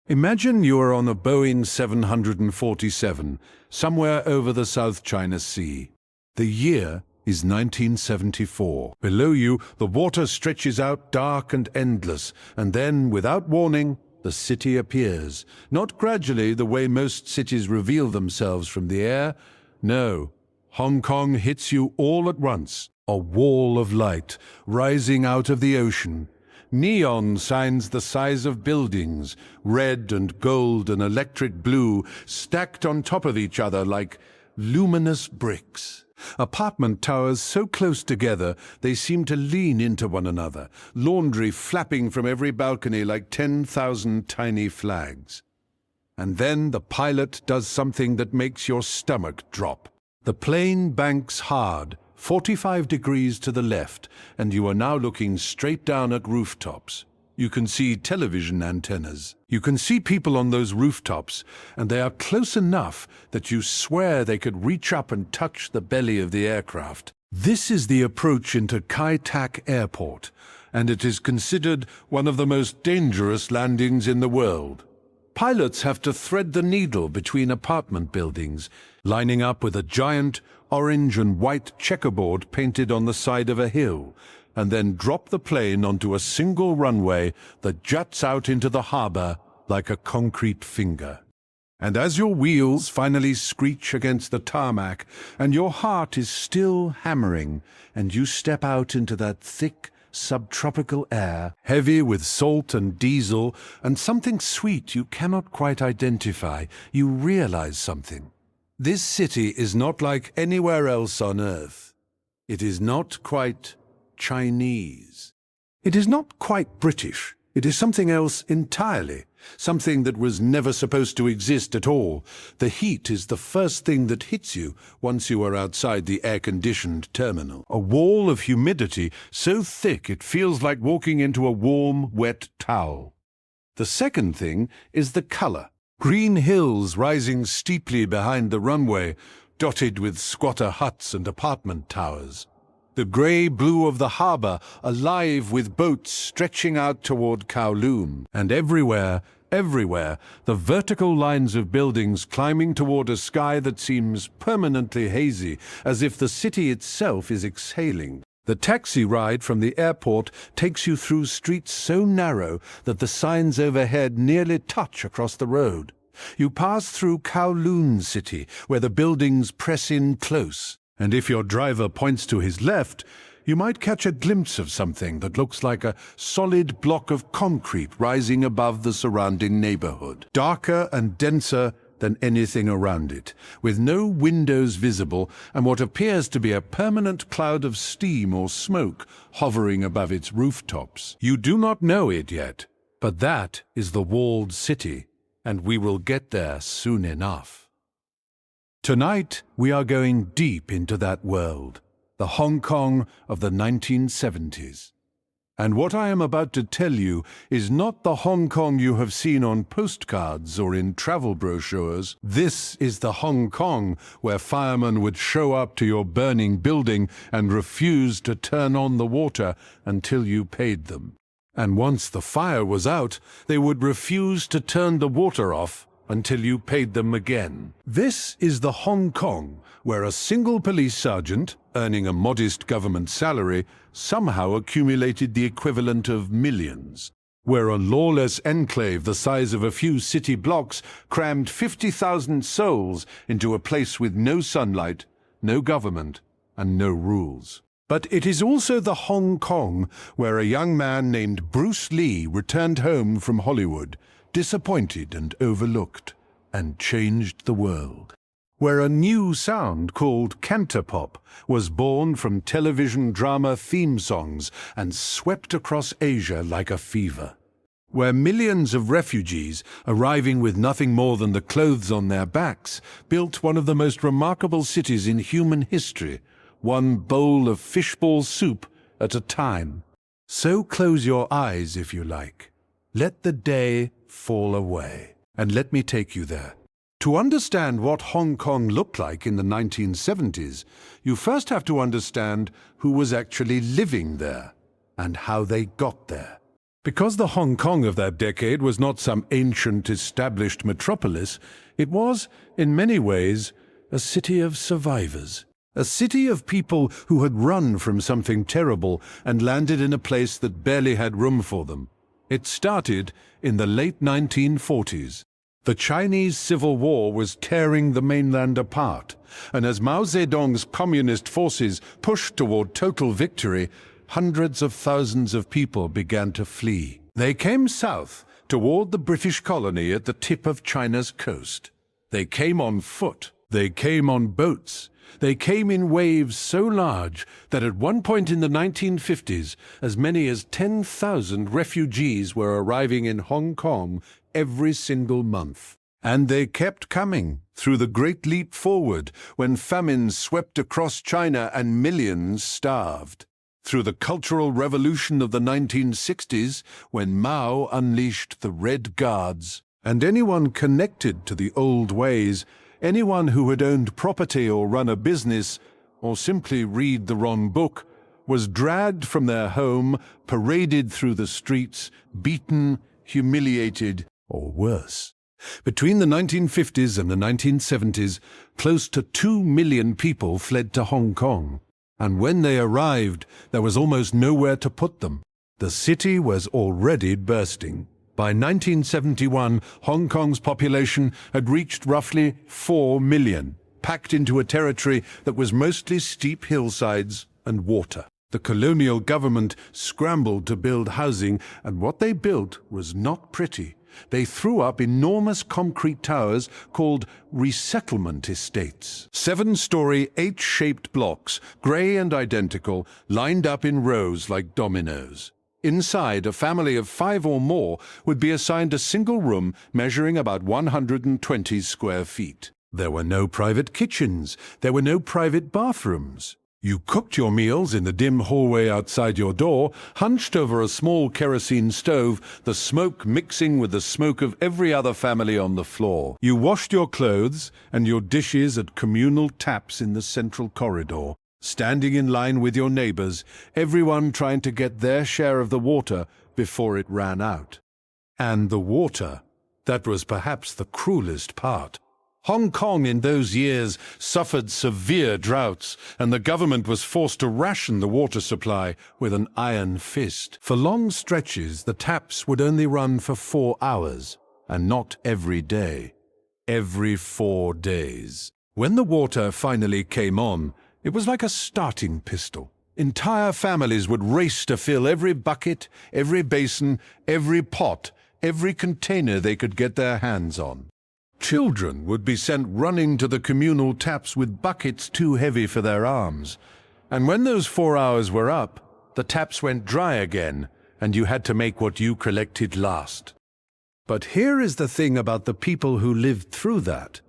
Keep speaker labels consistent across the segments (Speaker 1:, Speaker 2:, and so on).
Speaker 1: Imagine you are on a Boeing 747, somewhere over the South China Sea. The year is 1974. Below you, the water stretches out dark and endless, and then, without warning, the city appears. Not gradually, the way most cities reveal themselves from the air. No, Hong Kong hits you all at once. A wall of light rising out of the ocean. Neon signs the size of buildings, red and gold and electric blue, stacked on top of each other like luminous bricks. Apartment towers so close together they seem to lean into one another, laundry flapping from every balcony like 10,000 tiny flags. And then the pilot does something that makes your stomach drop. The plane banks hard, 45 degrees to the left, and you are now looking straight down at rooftops. You can see television antennas. You can see people on those rooftops, and they are close enough that you swear they could reach up and touch the belly of the aircraft. This is the approach into Kai Tak Airport, and it is considered one of the most dangerous landings in the world. Pilots have to thread the needle between apartment buildings, lining up with a giant orange and white checkerboard painted on the side of a hill, and then drop the plane onto a single runway that juts out into the harbor like a concrete finger. And as your wheels finally screech against the tarmac, and your heart is still hammering, and you step out into that thick, subtropical air, heavy with salt and diesel, and something sweet you cannot quite identify, you realize something. This city is not like anywhere else on Earth. It is not quite Chinese. It is not quite British. It is something else entirely, something that was never supposed to exist at all. The heat is the first thing that hits you once you are outside the air-conditioned terminal. A wall of humidity so thick it feels like walking into a warm, wet towel. The second thing is the color. Green hills rising steeply behind the runway, dotted with squatter huts and apartment towers. The grey-blue of the harbour, alive with boats stretching out toward Kowloon. And everywhere, the vertical lines of buildings climbing toward a sky that seems permanently hazy, as if the city itself is exhaling. The taxi ride from the airport takes you through streets so narrow that the signs overhead nearly touch across the road. You pass through Kowloon City, where the buildings press in close. And if your driver points to his left, you might catch a glimpse of something that looks like a solid block of concrete rising above the surrounding neighborhood, darker and denser than anything around it, with no windows visible and what appears to be a permanent cloud of steam or smoke hovering above its rooftops. You do not know it yet, but that is the walled city, and we will get there soon enough. Tonight, we are going deep into that world, the Hong Kong of the 1970s. And what I am about to tell you is not the Hong Kong you have seen on postcards or in travel brochures. This is the Hong Kong where firemen would show up to your burning building and refuse to turn on the water until you paid them. And once the fire was out, they would refuse to turn the water off until you paid them again. This is the Hong Kong where a single police sergeant, earning a modest government salary, somehow accumulated the equivalent of millions. Where a lawless enclave the size of a few city blocks crammed 50,000 souls into a place with no sunlight, no government, and no rules. But it is also the Hong Kong where a young man named Bruce Lee returned home from Hollywood, disappointed and overlooked, and changed the world. Where a new sound called cantopop was born from television drama theme songs and swept across Asia like a fever. Where millions of refugees, arriving with nothing more than the clothes on their backs, built one of the most remarkable cities in human history, one bowl of fishball soup at a time. So close your eyes if you like. Let the day fall away, and let me take you there. To understand what Hong Kong looked like in the 1970s, you first have to understand who was actually living there, and how they got there. Because the Hong Kong of that decade was not some ancient established metropolis, it was, in many ways, a city of survivors. A city of people who had run from something terrible and landed in a place that barely had room for them. It started in the late 1940s. The Chinese Civil War was tearing the mainland apart, and as Mao Zedong's communist forces pushed toward total victory, hundreds of thousands of people began to flee. They came south toward the British colony at the tip of China's coast. They came on foot. They came on boats. They came in waves so large that at one point in the 1950s, as many as 10,000 refugees were arriving in Hong Kong every single month. And they kept coming through the Great Leap Forward when famines swept across China and millions starved. Through the Cultural Revolution of the 1960s, when Mao unleashed the Red Guards. And anyone connected to the old ways, anyone who had owned property or run a business, or simply read the wrong book, was dragged from their home, paraded through the streets, beaten, humiliated, or worse. Between the 1950s and the 1970s, close to 2 million people fled to Hong Kong. And when they arrived, there was almost nowhere to put them. The city was already bursting. By 1971, Hong Kong's population had reached roughly 4 million, packed into a territory that was mostly steep hillsides and water. The colonial government scrambled to build housing, and what they built was not pretty. They threw up enormous concrete towers called resettlement estates. 7-story, H-shaped blocks, grey and identical, lined up in rows like dominoes. Inside, a family of 5 or more would be assigned a single room measuring about 120 square feet. There were no private kitchens. There were no private bathrooms. You cooked your meals in the dim hallway outside your door, hunched over a small kerosene stove, the smoke mixing with the smoke of every other family on the floor. You washed your clothes and your dishes at communal taps in the central corridor, standing in line with your neighbors, everyone trying to get their share of the water before it ran out. And the water, that was perhaps the cruelest part. Hong Kong in those years suffered severe droughts, and the government was forced to ration the water supply with an iron fist. For long stretches, the taps would only run for 4 hours, and not every day. Every 4 days. When the water finally came on, it was like a starting pistol. Entire families would race to fill every bucket, every basin, every pot, every container they could get their hands on. Children would be sent running to the communal taps with buckets too heavy for their arms. And when those 4 hours were up, the taps went dry again, and you had to make what you collected last. But here is the thing about the people who lived through that.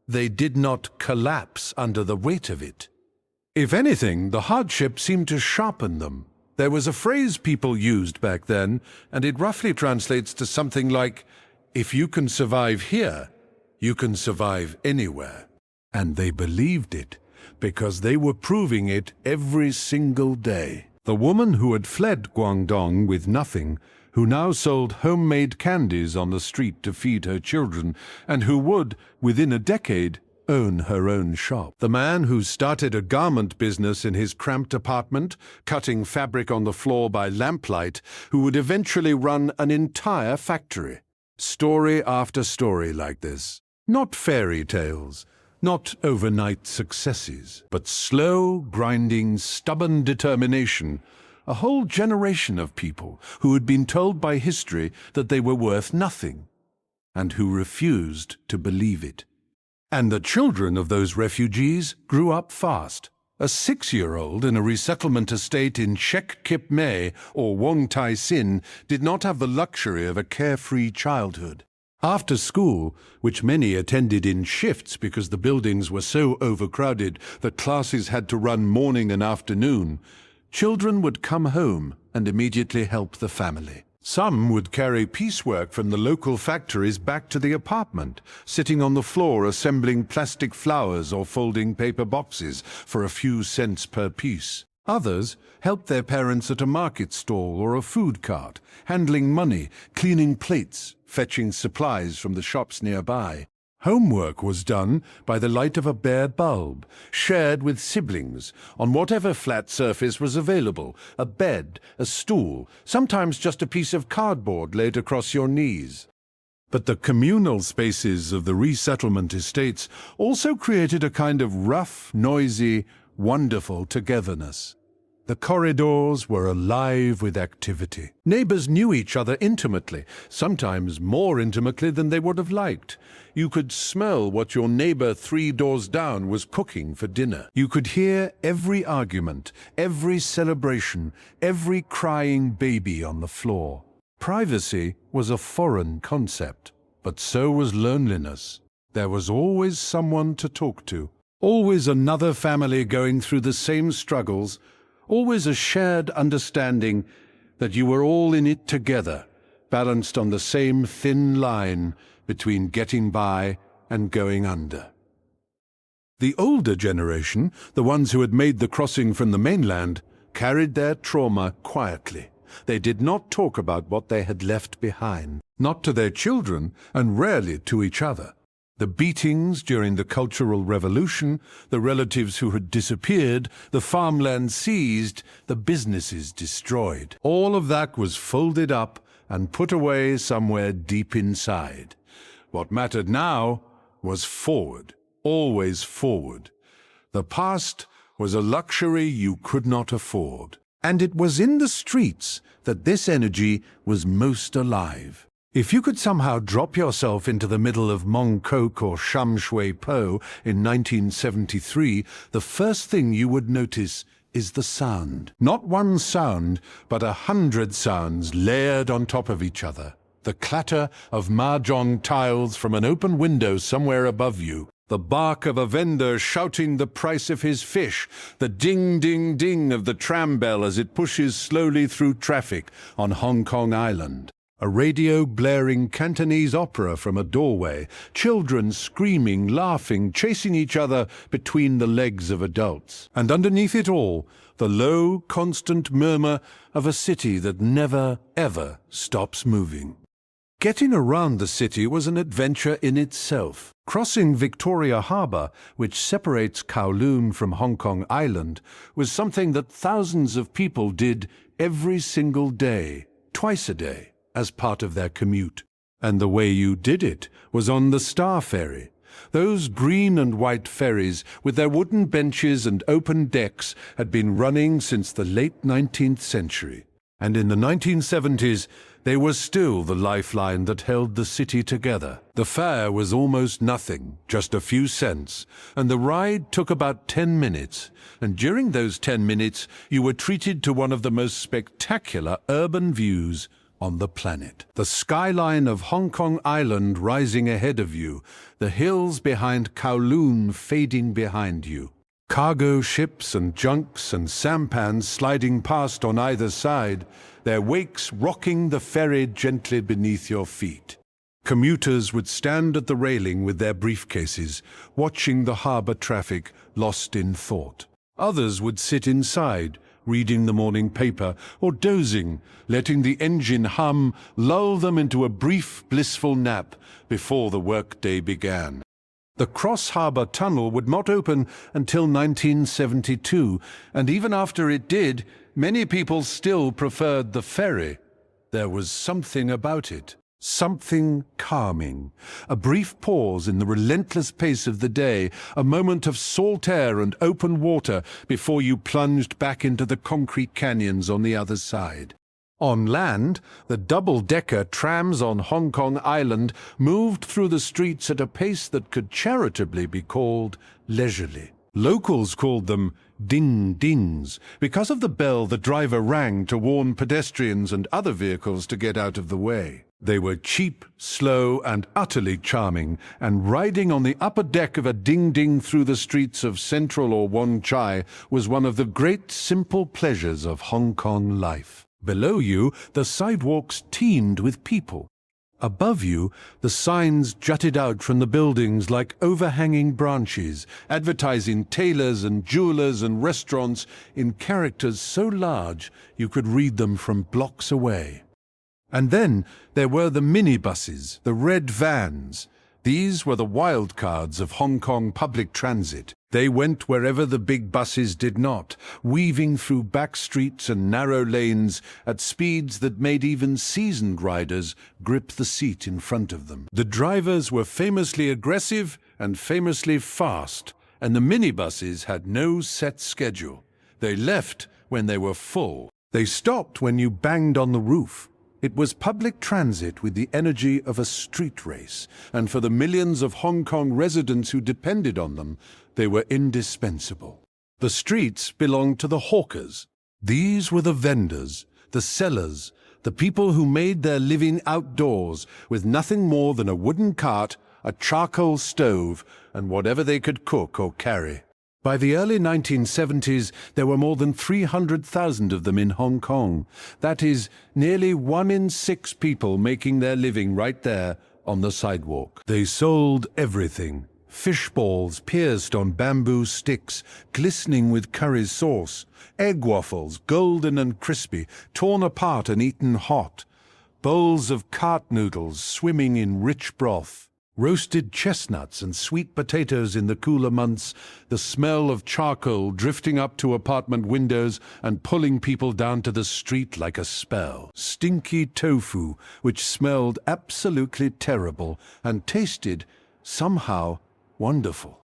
Speaker 1: They did not collapse under the weight of it. If anything, the hardship seemed to sharpen them. There was a phrase people used back then, and it roughly translates to something like, "If you can survive here, you can survive anywhere." And they believed it, because they were proving it every single day. The woman who had fled Guangdong with nothing, who now sold homemade candies on the street to feed her children, and who would, within a decade, own her own shop. The man who started a garment business in his cramped apartment, cutting fabric on the floor by lamplight, who would eventually run an entire factory. Story after story like this. Not fairy tales, not overnight successes, but slow, grinding, stubborn determination. A whole generation of people who had been told by history that they were worth nothing, and who refused to believe it. And the children of those refugees grew up fast. A 6-year-old in a resettlement estate in Shek Kip Mei or Wong Tai Sin did not have the luxury of a carefree childhood. After school, which many attended in shifts because the buildings were so overcrowded that classes had to run morning and afternoon, children would come home and immediately help the family. Some would carry piecework from the local factories back to the apartment, sitting on the floor assembling plastic flowers or folding paper boxes for a few cents per piece. Others helped their parents at a market stall or a food cart, handling money, cleaning plates, fetching supplies from the shops nearby. Homework was done by the light of a bare bulb, shared with siblings, on whatever flat surface was available, a bed, a stool, sometimes just a piece of cardboard laid across your knees. But the communal spaces of the resettlement estates also created a kind of rough, noisy, wonderful togetherness. The corridors were alive with activity. Neighbors knew each other intimately, sometimes more intimately than they would have liked. You could smell what your neighbor 3 doors down was cooking for dinner. You could hear every argument, every celebration, every crying baby on the floor. Privacy was a foreign concept, but so was loneliness. There was always someone to talk to, always another family going through the same struggles, always a shared understanding that you were all in it together, balanced on the same thin line between getting by and going under. The older generation, the ones who had made the crossing from the mainland, carried their trauma quietly. They did not talk about what they had left behind, not to their children and rarely to each other. The beatings during the Cultural Revolution, the relatives who had disappeared, the farmland seized, the businesses destroyed. All of that was folded up and put away somewhere deep inside. What mattered now was forward, always forward. The past was a luxury you could not afford. And it was in the streets that this energy was most alive. If you could somehow drop yourself into the middle of Mong or Sham in 1973, the first thing you would notice is the sound. Not one sound, but 100 sounds layered on top of each other. The clatter of mahjong tiles from an open window somewhere above you, the bark of a vendor shouting the price of his fish, the ding-ding-ding of the tram bell as it pushes slowly through traffic on Hong Kong Island. A radio blaring Cantonese opera from a doorway, children screaming, laughing, chasing each other between the legs of adults. And underneath it all, the low, constant murmur of a city that never, ever stops moving. Getting around the city was an adventure in itself. Crossing Victoria Harbour, which separates Kowloon from Hong Kong Island, was something that thousands of people did every single day, twice a day, as part of their commute. And the way you did it was on the Star Ferry. Those green and white ferries, with their wooden benches and open decks, had been running since the late 19th century. And in the 1970s, they were still the lifeline that held the city together. The fare was almost nothing, just a few cents, and the ride took about 10 minutes. And during those 10 minutes, you were treated to one of the most spectacular urban views on the planet. The skyline of Hong Kong Island rising ahead of you, the hills behind Kowloon fading behind you. Cargo ships and junks and sampans sliding past on either side, their wakes rocking the ferry gently beneath your feet. Commuters would stand at the railing with their briefcases, watching the harbour traffic, lost in thought. Others would sit inside, reading the morning paper, or dozing, letting the engine hum lull them into a brief, blissful nap before the workday began. The cross-harbour tunnel would not open until 1972, and even after it did, many people still preferred the ferry. There was something about it, something calming. A brief pause in the relentless pace of the day, a moment of salt air and open water before you plunged back into the concrete canyons on the other side. On land, the double-decker trams on Hong Kong Island moved through the streets at a pace that could charitably be called leisurely. Locals called them ding-dings because of the bell the driver rang to warn pedestrians and other vehicles to get out of the way. They were cheap, slow, and utterly charming, and riding on the upper deck of a ding-ding through the streets of Central or Wan Chai was one of the great simple pleasures of Hong Kong life. Below you, the sidewalks teemed with people. Above you, the signs jutted out from the buildings like overhanging branches, advertising tailors and jewelers and restaurants in characters so large you could read them from blocks away. And then there were the minibuses, the red vans. These were the wild cards of Hong Kong public transit. They went wherever the big buses did not, weaving through back streets and narrow lanes at speeds that made even seasoned riders grip the seat in front of them. The drivers were famously aggressive and famously fast, and the minibuses had no set schedule. They left when they were full. They stopped when you banged on the roof. It was public transit with the energy of a street race, and for the millions of Hong Kong residents who depended on them, they were indispensable. The streets belonged to the hawkers. These were the vendors, the sellers, the people who made their living outdoors with nothing more than a wooden cart, a charcoal stove, and whatever they could cook or carry. By the early 1970s, there were more than 300,000 of them in Hong Kong. That is, nearly 1 in 6 people making their living right there on the sidewalk. They sold everything. Fish balls pierced on bamboo sticks, glistening with curry sauce. Egg waffles, golden and crispy, torn apart and eaten hot. Bowls of cart noodles swimming in rich broth. Roasted chestnuts and sweet potatoes in the cooler months, the smell of charcoal drifting up to apartment windows and pulling people down to the street like a spell. Stinky tofu, which smelled absolutely terrible and tasted, somehow, wonderful.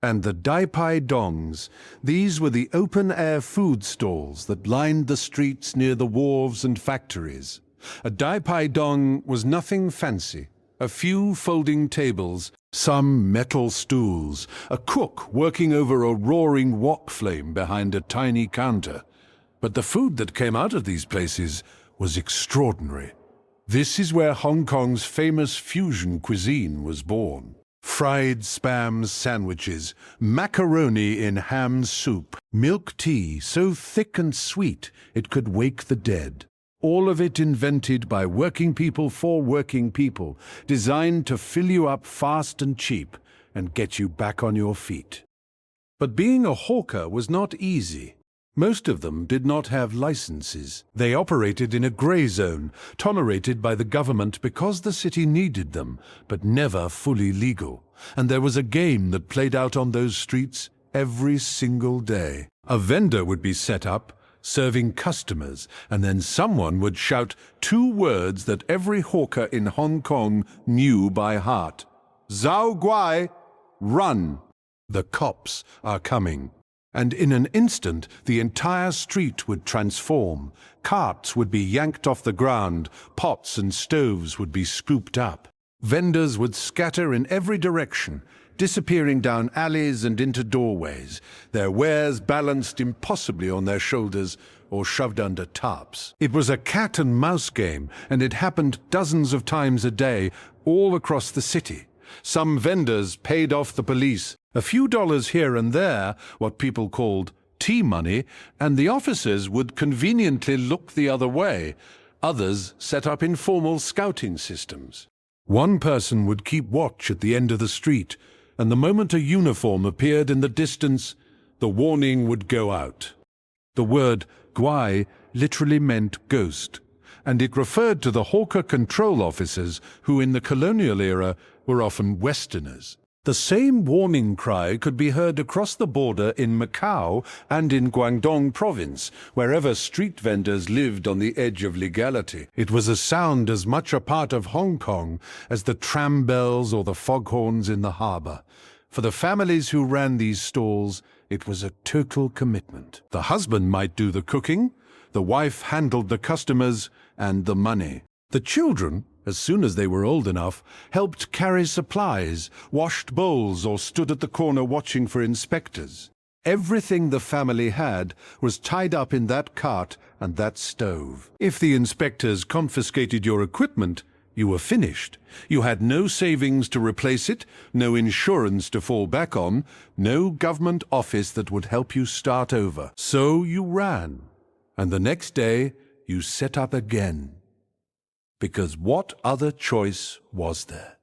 Speaker 1: And the Dai Pai Dongs, these were the open-air food stalls that lined the streets near the wharves and factories. A Dai Pai Dong was nothing fancy. A few folding tables, some metal stools, a cook working over a roaring wok flame behind a tiny counter. But the food that came out of these places was extraordinary. This is where Hong Kong's famous fusion cuisine was born. Fried spam sandwiches, macaroni in ham soup, milk tea so thick and sweet it could wake the dead. All of it invented by working people for working people, designed to fill you up fast and cheap and get you back on your feet. But being a hawker was not easy. Most of them did not have licenses. They operated in a grey zone, tolerated by the government because the city needed them, but never fully legal. And there was a game that played out on those streets every single day. A vendor would be set up, serving customers, and then someone would shout 2 words that every hawker in Hong Kong knew by heart. Zhao Guai, run! The cops are coming. And in an instant, the entire street would transform. Carts would be yanked off the ground, pots and stoves would be scooped up. Vendors would scatter in every direction, disappearing down alleys and into doorways, their wares balanced impossibly on their shoulders or shoved under tarps. It was a cat-and-mouse game, and it happened dozens of times a day, all across the city. Some vendors paid off the police, a few dollars here and there, what people called tea money, and the officers would conveniently look the other way. Others set up informal scouting systems. One person would keep watch at the end of the street, and the moment a uniform appeared in the distance, the warning would go out. The word guai literally meant ghost, and it referred to the hawker control officers who in the colonial era were often Westerners. The same warning cry could be heard across the border in Macau and in Guangdong province, wherever street vendors lived on the edge of legality. It was a sound as much a part of Hong Kong as the tram bells or the foghorns in the harbour. For the families who ran these stalls, it was a total commitment. The husband might do the cooking, the wife handled the customers and the money. The children, as soon as they were old enough, helped carry supplies, washed bowls, or stood at the corner watching for inspectors. Everything the family had was tied up in that cart and that stove. If the inspectors confiscated your equipment, you were finished. You had no savings to replace it, no insurance to fall back on, no government office that would help you start over. So you ran, and the next day you set up again. because what other choice was there?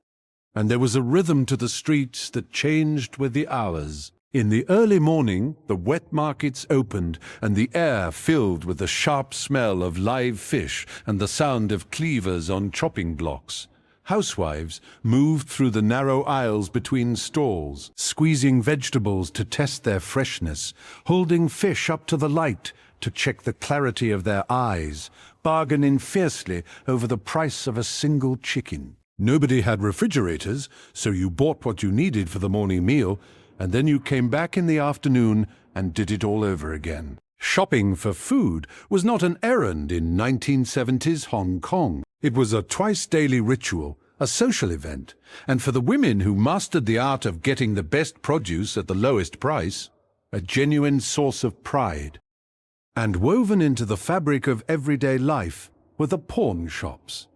Speaker 1: And there was a rhythm to the streets that changed with the hours. In the early morning, the wet markets opened, and the air filled with the sharp smell of live fish and the sound of cleavers on chopping blocks. Housewives moved through the narrow aisles between stalls, squeezing vegetables to test their freshness, holding fish up to the light to check the clarity of their eyes, bargaining fiercely over the price of a single chicken. Nobody had refrigerators, so you bought what you needed for the morning meal, and then you came back in the afternoon and did it all over again. Shopping for food was not an errand in 1970s Hong Kong. It was a twice-daily ritual, a social event, and for the women who mastered the art of getting the best produce at the lowest price, a genuine source of pride. And woven into the fabric of everyday life were the pawn shops.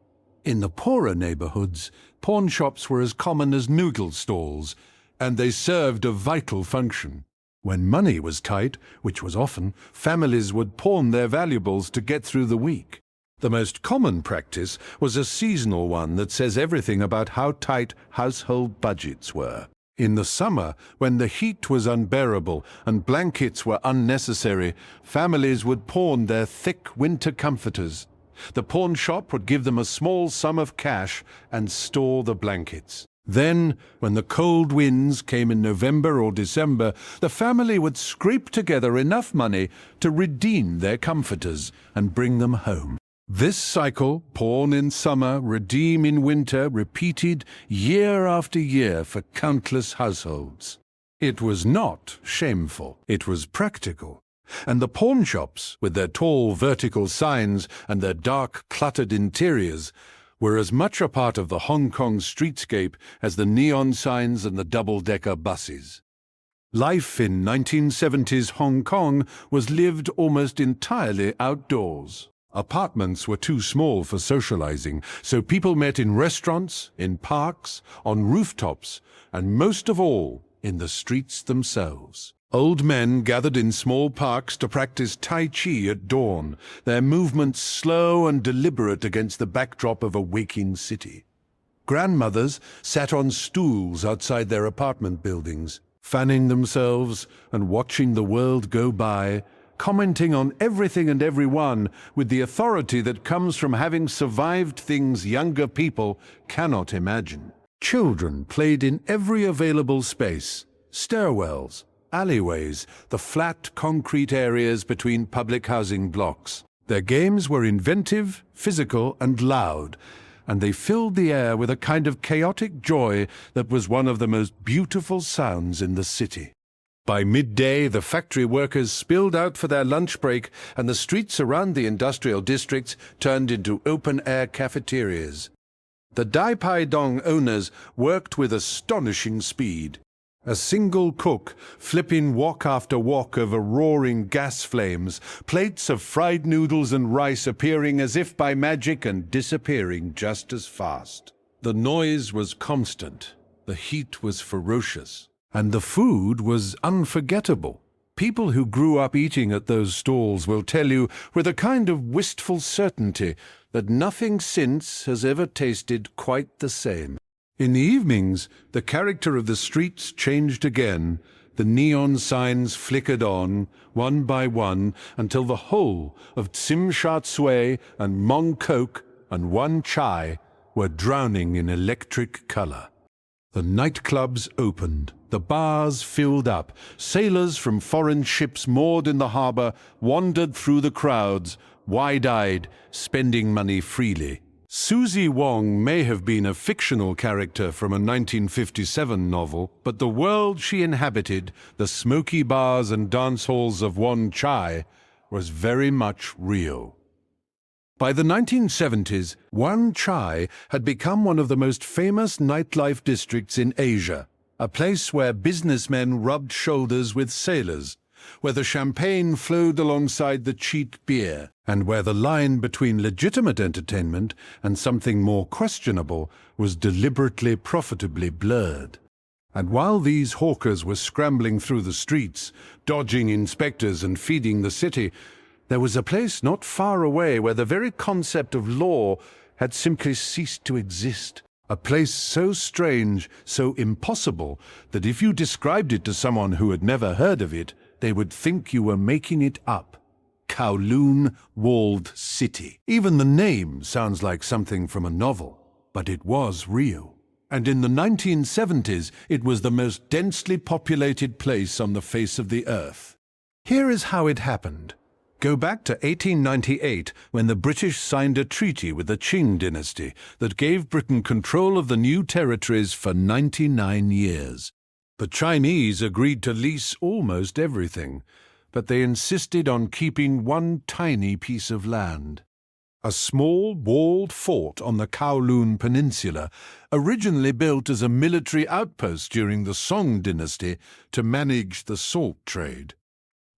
Speaker 1: In the poorer neighborhoods, pawn shops were as common as noodle stalls, and they served a vital function. When money was tight, which was often, families would pawn their valuables to get through the week. The most common practice was a seasonal one that says everything about how tight household budgets were. In the summer, when the heat was unbearable and blankets were unnecessary, families would pawn their thick winter comforters. The pawn shop would give them a small sum of cash and store the blankets. Then, when the cold winds came in November or December, the family would scrape together enough money to redeem their comforters and bring them home. This cycle, pawn in summer, redeem in winter, repeated year after year for countless households. It was not shameful, it was practical. And the pawn shops, with their tall vertical signs and their dark, cluttered interiors, were as much a part of the Hong Kong streetscape as the neon signs and the double-decker buses. Life in 1970s Hong Kong was lived almost entirely outdoors. Apartments were too small for socializing, so people met in restaurants, in parks, on rooftops, and most of all, in the streets themselves. Old men gathered in small parks to practice Tai Chi at dawn, their movements slow and deliberate against the backdrop of a waking city. Grandmothers sat on stools outside their apartment buildings, fanning themselves and watching the world go by, commenting on everything and everyone with the authority that comes from having survived things younger people cannot imagine. Children played in every available space, stairwells, alleyways, the flat concrete areas between public housing blocks. Their games were inventive, physical, and loud, and they filled the air with a kind of chaotic joy that was one of the most beautiful sounds in the city. By midday, the factory workers spilled out for their lunch break, and the streets around the industrial districts turned into open-air cafeterias. The Dai Pai Dong owners worked with astonishing speed. A single cook flipping wok after wok over roaring gas flames, plates of fried noodles and rice appearing as if by magic and disappearing just as fast. The noise was constant, the heat was ferocious, and the food was unforgettable. People who grew up eating at those stalls will tell you with a kind of wistful certainty that nothing since has ever tasted quite the same. In the evenings, the character of the streets changed again. The neon signs flickered on, one by one, until the whole of Tsim Sha Tsui and Mong Kok and Wan Chai were drowning in electric color. The nightclubs opened, the bars filled up, sailors from foreign ships moored in the harbor wandered through the crowds, wide-eyed, spending money freely. Susie Wong may have been a fictional character from a 1957 novel, but the world she inhabited, the smoky bars and dance halls of Wan Chai, was very much real. By the 1970s, Wan Chai had become one of the most famous nightlife districts in Asia, a place where businessmen rubbed shoulders with sailors, where the champagne flowed alongside the cheap beer, and where the line between legitimate entertainment and something more questionable was deliberately profitably blurred. And while these hawkers were scrambling through the streets, dodging inspectors and feeding the city, there was a place not far away where the very concept of law had simply ceased to exist. A place so strange, so impossible, that if you described it to someone who had never heard of it, they would think you were making it up. Kowloon Walled City. Even the name sounds like something from a novel, but it was real. And in the 1970s, it was the most densely populated place on the face of the earth. Here is how it happened. Go back to 1898, when the British signed a treaty with the Qing dynasty that gave Britain control of the new territories for 99 years. The Chinese agreed to lease almost everything, but they insisted on keeping one tiny piece of land. A small walled fort on the Kowloon Peninsula, originally built as a military outpost during the Song dynasty to manage the salt trade.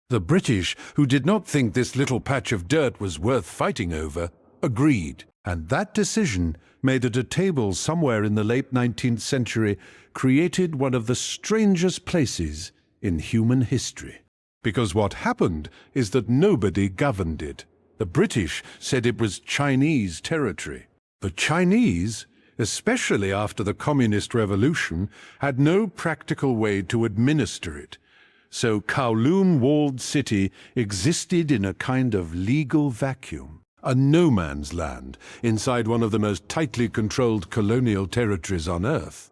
Speaker 1: The British, who did not think this little patch of dirt was worth fighting over, agreed, and that decision, made at a table somewhere in the late 19th century, created one of the strangest places in human history. Because what happened is that nobody governed it. The British said it was Chinese territory. The Chinese, especially after the Communist Revolution, had no practical way to administer it. So Kowloon Walled City existed in a kind of legal vacuum, a no-man's land inside one of the most tightly controlled colonial territories on Earth.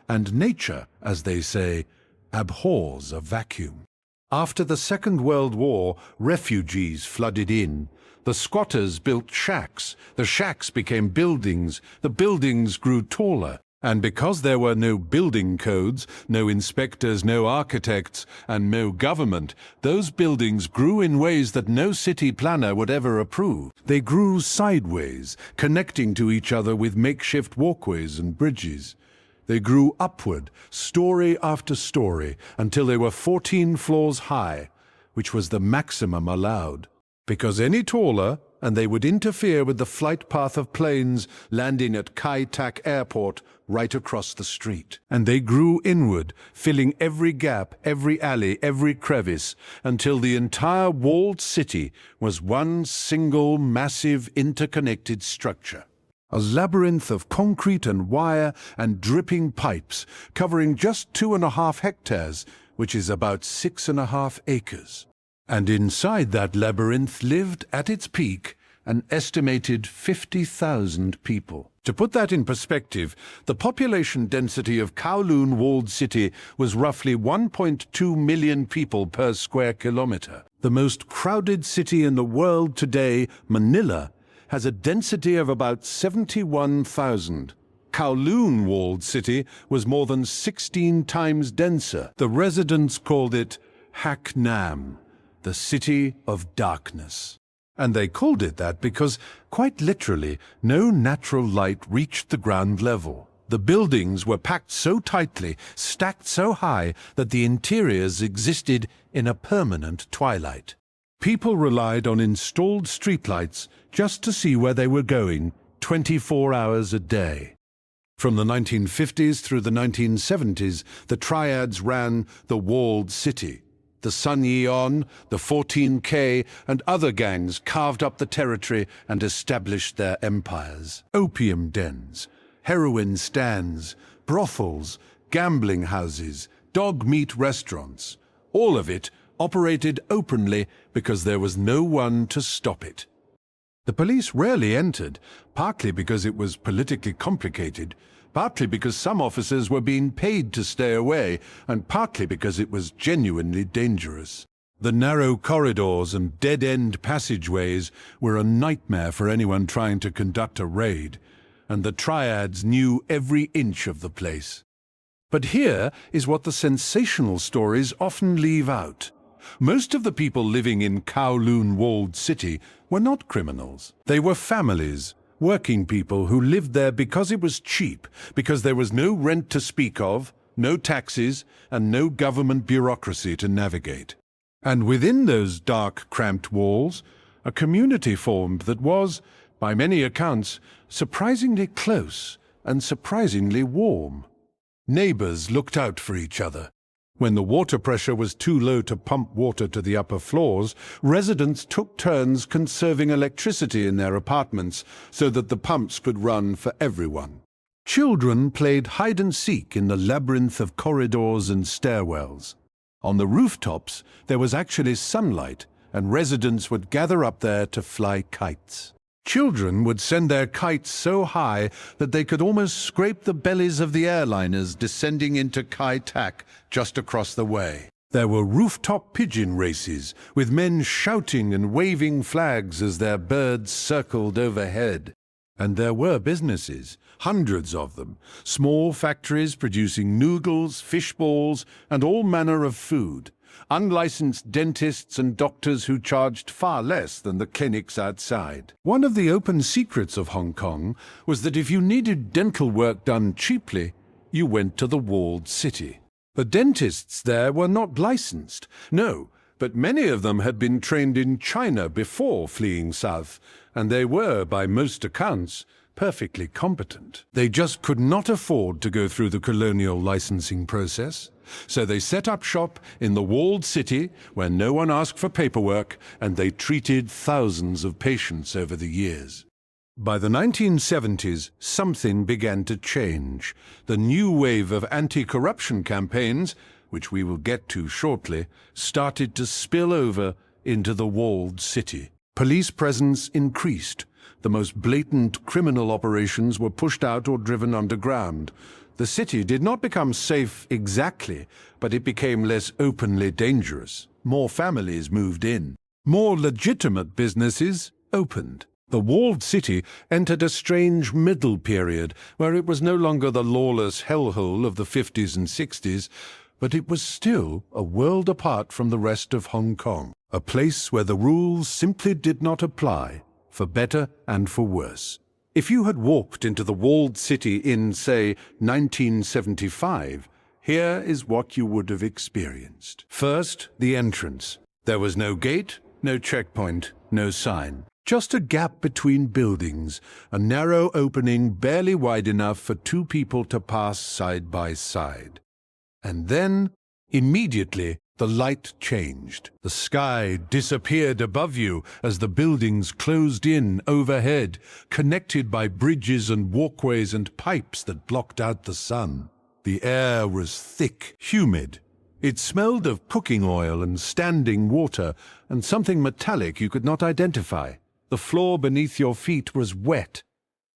Speaker 1: And nature, as they say, abhors a vacuum. After the Second World War, refugees flooded in. The squatters built shacks. The shacks became buildings. The buildings grew taller. And because there were no building codes, no inspectors, no architects, and no government, those buildings grew in ways that no city planner would ever approve. They grew sideways, connecting to each other with makeshift walkways and bridges. They grew upward, story after story, until they were 14 floors high, which was the maximum allowed. Because any taller, and they would interfere with the flight path of planes landing at Kai Tak Airport right across the street. And they grew inward, filling every gap, every alley, every crevice, until the entire walled city was one single massive interconnected structure. A labyrinth of concrete and wire and dripping pipes, covering just 2.5 hectares, which is about 6.5 acres. And inside that labyrinth lived, at its peak, an estimated 50,000 people. To put that in perspective, the population density of Kowloon Walled City was roughly 1.2 million people per square kilometer. The most crowded city in the world today, Manila, has a density of about 71,000. Kowloon Walled City was more than 16 times denser. The residents called it Hak Nam, the City of Darkness. And they called it that because, quite literally, no natural light reached the ground level. The buildings were packed so tightly, stacked so high, that the interiors existed in a permanent twilight. People relied on installed streetlights just to see where they were going 24 hours a day. From the 1950s through the 1970s, the Triads ran the Walled City. The Sun Yeon, the 14K, and other gangs carved up the territory and established their empires. Opium dens, heroin stands, brothels, gambling houses, dog meat restaurants. All of it operated openly because there was no one to stop it. The police rarely entered, partly because it was politically complicated, partly because some officers were being paid to stay away, and partly because it was genuinely dangerous. The narrow corridors and dead-end passageways were a nightmare for anyone trying to conduct a raid, and the Triads knew every inch of the place. But here is what the sensational stories often leave out. Most of the people living in Kowloon Walled City were not criminals. They were families, working people who lived there because it was cheap, because there was no rent to speak of, no taxes, and no government bureaucracy to navigate. And within those dark, cramped walls, a community formed that was, by many accounts, surprisingly close and surprisingly warm. Neighbors looked out for each other. When the water pressure was too low to pump water to the upper floors, residents took turns conserving electricity in their apartments so that the pumps could run for everyone. Children played hide-and-seek in the labyrinth of corridors and stairwells. On the rooftops, there was actually sunlight, and residents would gather up there to fly kites. Children would send their kites so high that they could almost scrape the bellies of the airliners descending into Kai Tak just across the way. There were rooftop pigeon races, with men shouting and waving flags as their birds circled overhead. And there were businesses, hundreds of them, small factories producing noodles, fish balls, and all manner of food. Unlicensed dentists and doctors who charged far less than the clinics outside. One of the open secrets of Hong Kong was that if you needed dental work done cheaply, you went to the Walled City. The dentists there were not licensed, no, but many of them had been trained in China before fleeing south, and they were, by most accounts, perfectly competent. They just could not afford to go through the colonial licensing process, so they set up shop in the Walled City where no one asked for paperwork, and they treated thousands of patients over the years. By the 1970s, something began to change. The new wave of anti-corruption campaigns, which we will get to shortly, started to spill over into the Walled City. Police presence increased. The most blatant criminal operations were pushed out or driven underground. The city did not become safe exactly, but it became less openly dangerous. More families moved in. More legitimate businesses opened. The Walled City entered a strange middle period where it was no longer the lawless hellhole of the 50s and 60s, but it was still a world apart from the rest of Hong Kong, a place where the rules simply did not apply, for better and for worse. If you had walked into the Walled City in, say, 1975, here is what you would have experienced. First, the entrance. There was no gate, no checkpoint, no sign. Just a gap between buildings, a narrow opening barely wide enough for two people to pass side by side. And then, immediately, the light changed. The sky disappeared above you as the buildings closed in overhead, connected by bridges and walkways and pipes that blocked out the sun. The air was thick, humid. It smelled of cooking oil and standing water, and something metallic you could not identify. The floor beneath your feet was wet.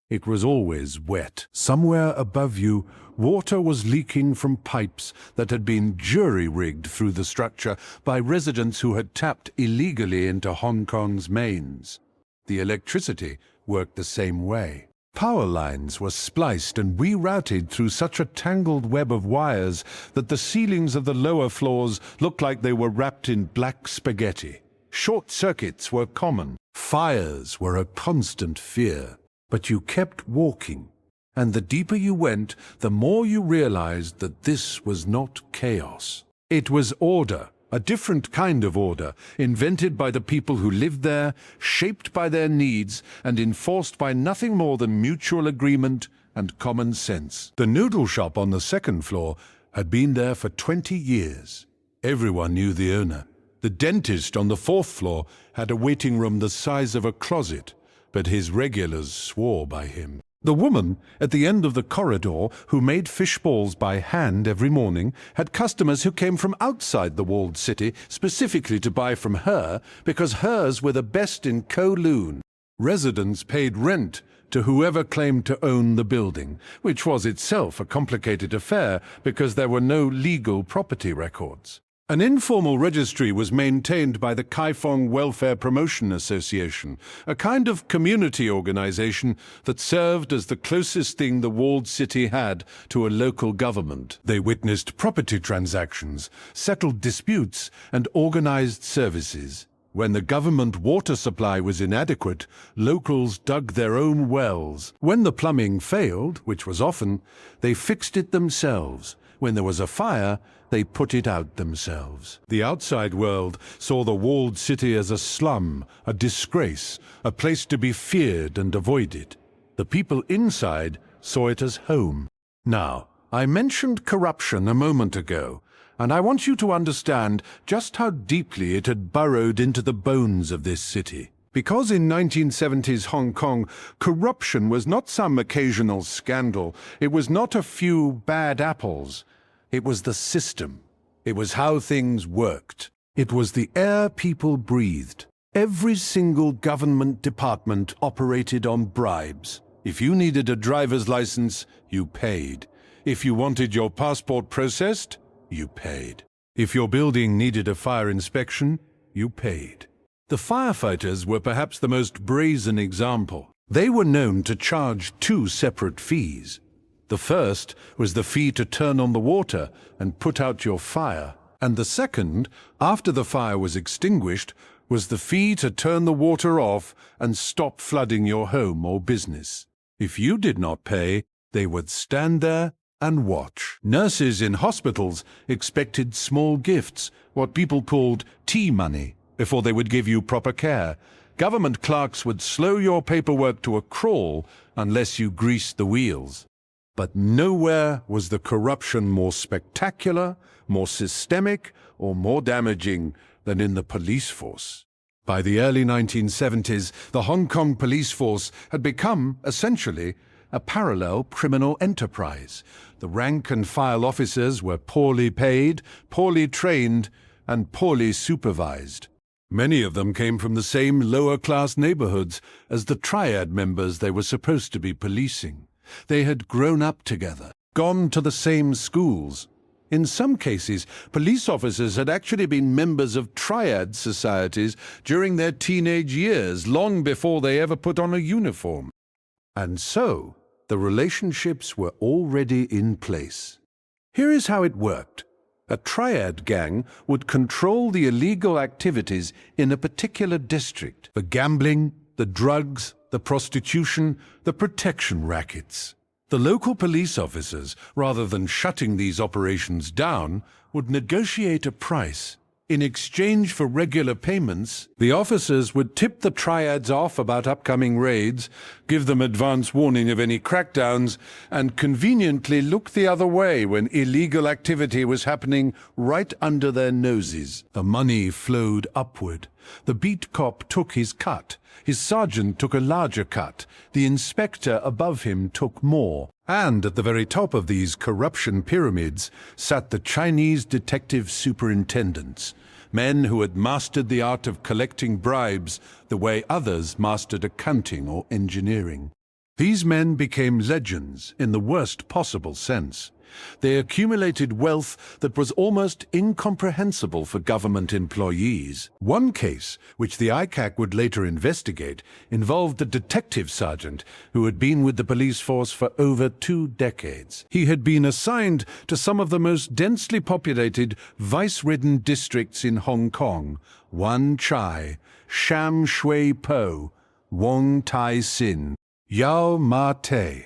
Speaker 1: It was always wet. Somewhere above you, water was leaking from pipes that had been jury-rigged through the structure by residents who had tapped illegally into Hong Kong's mains. The electricity worked the same way. Power lines were spliced and rerouted through such a tangled web of wires that the ceilings of the lower floors looked like they were wrapped in black spaghetti. Short circuits were common. Fires were a constant fear. But you kept walking, and the deeper you went, the more you realized that this was not chaos. It was order, a different kind of order, invented by the people who lived there, shaped by their needs, and enforced by nothing more than mutual agreement and common sense. The noodle shop on the second floor had been there for 20 years. Everyone knew the owner. The dentist on the fourth floor had a waiting room the size of a closet, but his regulars swore by him. The woman at the end of the corridor, who made fish balls by hand every morning, had customers who came from outside the Walled City specifically to buy from her because hers were the best in Kowloon. Residents paid rent to whoever claimed to own the building, which was itself a complicated affair because there were no legal property records. An informal registry was maintained by the Kaifeng Welfare Promotion Association, a kind of community organization that served as the closest thing the Walled City had to a local government. They witnessed property transactions, settled disputes, and organized services. When the government water supply was inadequate, locals dug their own wells. When the plumbing failed, which was often, they fixed it themselves. When there was a fire, they put it out themselves. The outside world saw the Walled City as a slum, a disgrace, a place to be feared and avoided. The people inside saw it as home. Now, I mentioned corruption a moment ago, And I want you to understand just how deeply it had burrowed into the bones of this city. Because in 1970s Hong Kong, corruption was not some occasional scandal. It was not a few bad apples. It was the system. It was how things worked. It was the air people breathed. Every single government department operated on bribes. If you needed a driver's license, you paid. If you wanted your passport processed, you paid. If your building needed a fire inspection, you paid. The firefighters were perhaps the most brazen example. They were known to charge two separate fees. The first was the fee to turn on the water and put out your fire, and the second, after the fire was extinguished, was the fee to turn the water off and stop flooding your home or business. If you did not pay, they would stand there and watch. Nurses in hospitals expected small gifts, what people called tea money, before they would give you proper care. Government clerks would slow your paperwork to a crawl unless you greased the wheels. But nowhere was the corruption more spectacular, more systemic, or more damaging than in the police force. By the early 1970s, the Hong Kong police force had become, essentially, a parallel criminal enterprise. The rank-and-file officers were poorly paid, poorly trained, and poorly supervised. Many of them came from the same lower-class neighborhoods as the Triad members they were supposed to be policing. They had grown up together, gone to the same schools. In some cases, police officers had actually been members of Triad societies during their teenage years, long before they ever put on a uniform. And so, the relationships were already in place. Here is how it worked. A Triad gang would control the illegal activities in a particular district: the gambling, the drugs, the prostitution, the protection rackets. The local police officers, rather than shutting these operations down, would negotiate a price. In exchange for regular payments, the officers would tip the Triads off about upcoming raids, give them advance warning of any crackdowns, and conveniently look the other way when illegal activity was happening right under their noses. The money flowed upward. The beat cop took his cut. His sergeant took a larger cut. The inspector above him took more. And at the very top of these corruption pyramids sat the Chinese detective superintendents, men who had mastered the art of collecting bribes the way others mastered accounting or engineering. These men became legends in the worst possible sense. They accumulated wealth that was almost incomprehensible for government employees. One case, which the ICAC would later investigate, involved a detective sergeant who had been with the police force for over 2 decades. He had been assigned to some of the most densely populated, vice-ridden districts in Hong Kong: Wan Chai, Sham Shui Po, Wong Tai Sin, Yao Ma Te.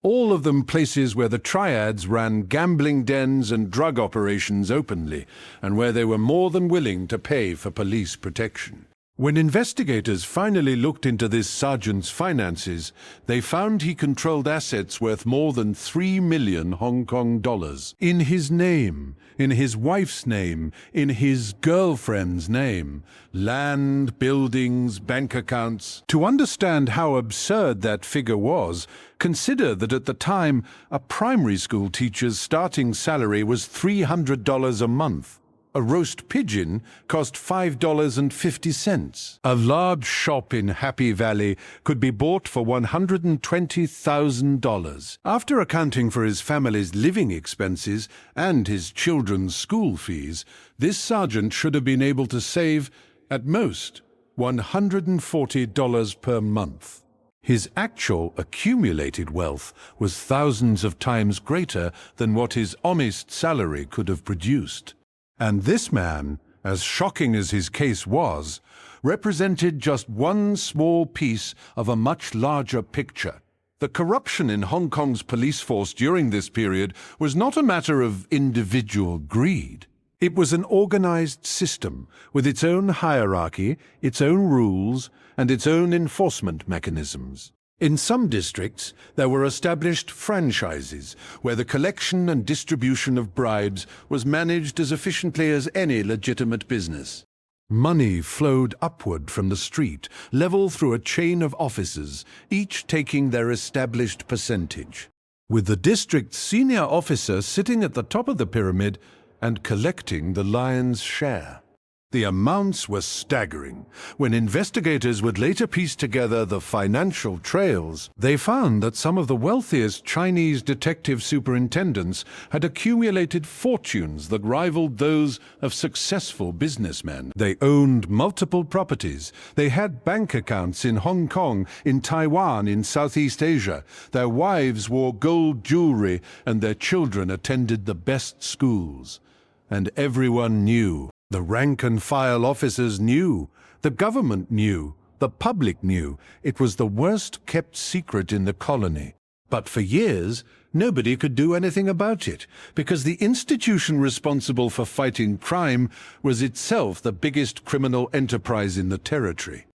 Speaker 1: All of them places where the Triads ran gambling dens and drug operations openly, and where they were more than willing to pay for police protection. When investigators finally looked into this sergeant's finances, they found he controlled assets worth more than 3 million Hong Kong dollars. In his name, in his wife's name, in his girlfriend's name. Land, buildings, bank accounts. To understand how absurd that figure was, consider that at the time, a primary school teacher's starting salary was $300 a month. A roast pigeon cost $5.50. A large shop in Happy Valley could be bought for $120,000. After accounting for his family's living expenses and his children's school fees, this sergeant should have been able to save, at most, $140 per month. His actual accumulated wealth was thousands of times greater than what his honest salary could have produced. And this man, as shocking as his case was, represented just one small piece of a much larger picture. The corruption in Hong Kong's police force during this period was not a matter of individual greed. It was an organized system with its own hierarchy, its own rules, and its own enforcement mechanisms. In some districts, there were established franchises where the collection and distribution of bribes was managed as efficiently as any legitimate business. Money flowed upward from the street, level through a chain of offices, each taking their established percentage, with the district's senior officer sitting at the top of the pyramid and collecting the lion's share. The amounts were staggering. When investigators would later piece together the financial trails, they found that some of the wealthiest Chinese detective superintendents had accumulated fortunes that rivaled those of successful businessmen. They owned multiple properties. They had bank accounts in Hong Kong, in Taiwan, in Southeast Asia. Their wives wore gold jewelry, and their children attended the best schools. And everyone knew. The rank-and-file officers knew, the government knew, the public knew. It was the worst-kept secret in the colony. But for years, nobody could do anything about it, because the institution responsible for fighting crime was itself the biggest criminal enterprise in the territory.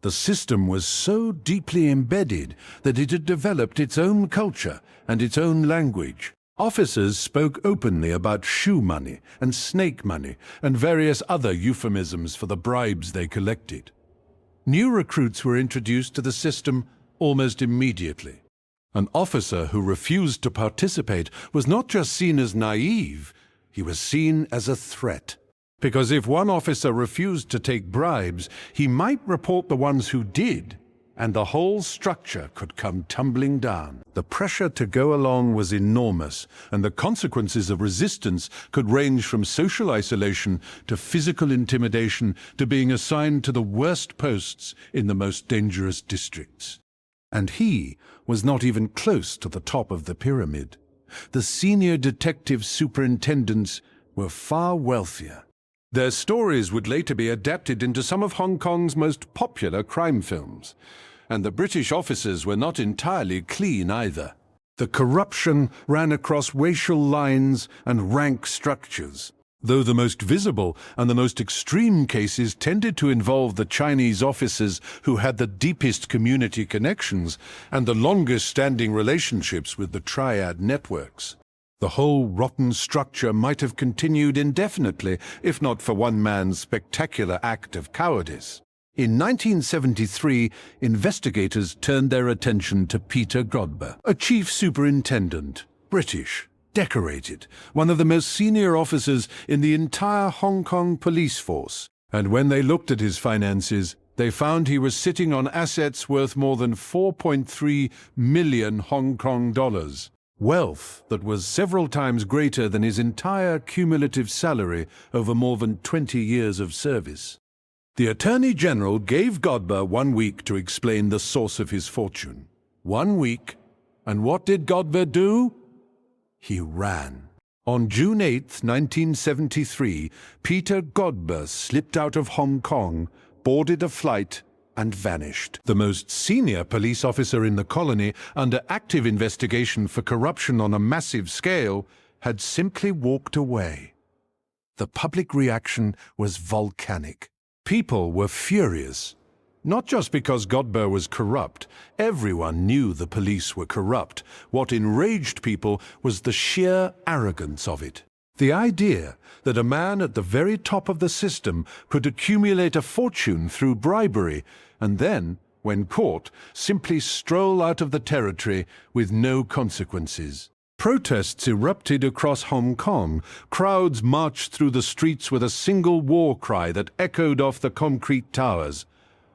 Speaker 1: The system was so deeply embedded that it had developed its own culture and its own language. Officers spoke openly about shoe money and snake money and various other euphemisms for the bribes they collected. New recruits were introduced to the system almost immediately. An officer who refused to participate was not just seen as naive, he was seen as a threat. Because if one officer refused to take bribes, he might report the ones who did, and the whole structure could come tumbling down. The pressure to go along was enormous, and the consequences of resistance could range from social isolation to physical intimidation to being assigned to the worst posts in the most dangerous districts. And he was not even close to the top of the pyramid. The senior detective superintendents were far wealthier. Their stories would later be adapted into some of Hong Kong's most popular crime films. And the British officers were not entirely clean either. The corruption ran across racial lines and rank structures. Though the most visible and the most extreme cases tended to involve the Chinese officers who had the deepest community connections and the longest-standing relationships with the Triad networks. The whole rotten structure might have continued indefinitely, if not for one man's spectacular act of cowardice. In 1973, investigators turned their attention to Peter Godber, a chief superintendent, British, decorated, one of the most senior officers in the entire Hong Kong police force. And when they looked at his finances, they found he was sitting on assets worth more than 4.3 million Hong Kong dollars. Wealth that was several times greater than his entire cumulative salary over more than 20 years of service. The Attorney General gave Godber 1 week to explain the source of his fortune. 1 week. And what did Godber do? He ran. On June 8, 1973, Peter Godber slipped out of Hong Kong, boarded a flight, and vanished. The most senior police officer in the colony, under active investigation for corruption on a massive scale, had simply walked away. The public reaction was volcanic. People were furious. Not just because Godber was corrupt. Everyone knew the police were corrupt. What enraged people was the sheer arrogance of it. The idea that a man at the very top of the system could accumulate a fortune through bribery and then, when caught, simply stroll out of the territory with no consequences. Protests erupted across Hong Kong. Crowds marched through the streets with a single war cry that echoed off the concrete towers.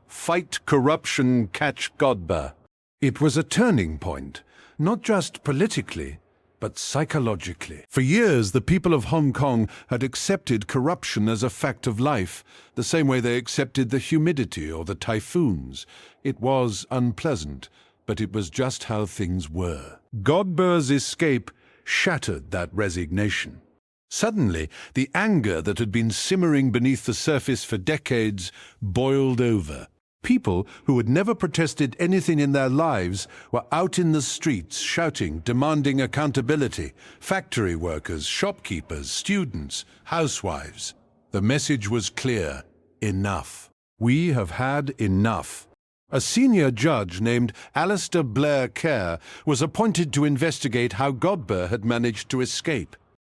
Speaker 1: Fight corruption, catch Godber. It was a turning point, not just politically, but psychologically. For years, the people of Hong Kong had accepted corruption as a fact of life, the same way they accepted the humidity or the typhoons. It was unpleasant, but it was just how things were. Godber's escape shattered that resignation. Suddenly, the anger that had been simmering beneath the surface for decades boiled over. People who had never protested anything in their lives were out in the streets shouting, demanding accountability. Factory workers, shopkeepers, students, housewives. The message was clear: enough. We have had enough. A senior judge named Alistair Blair Kerr was appointed to investigate how Godber had managed to escape.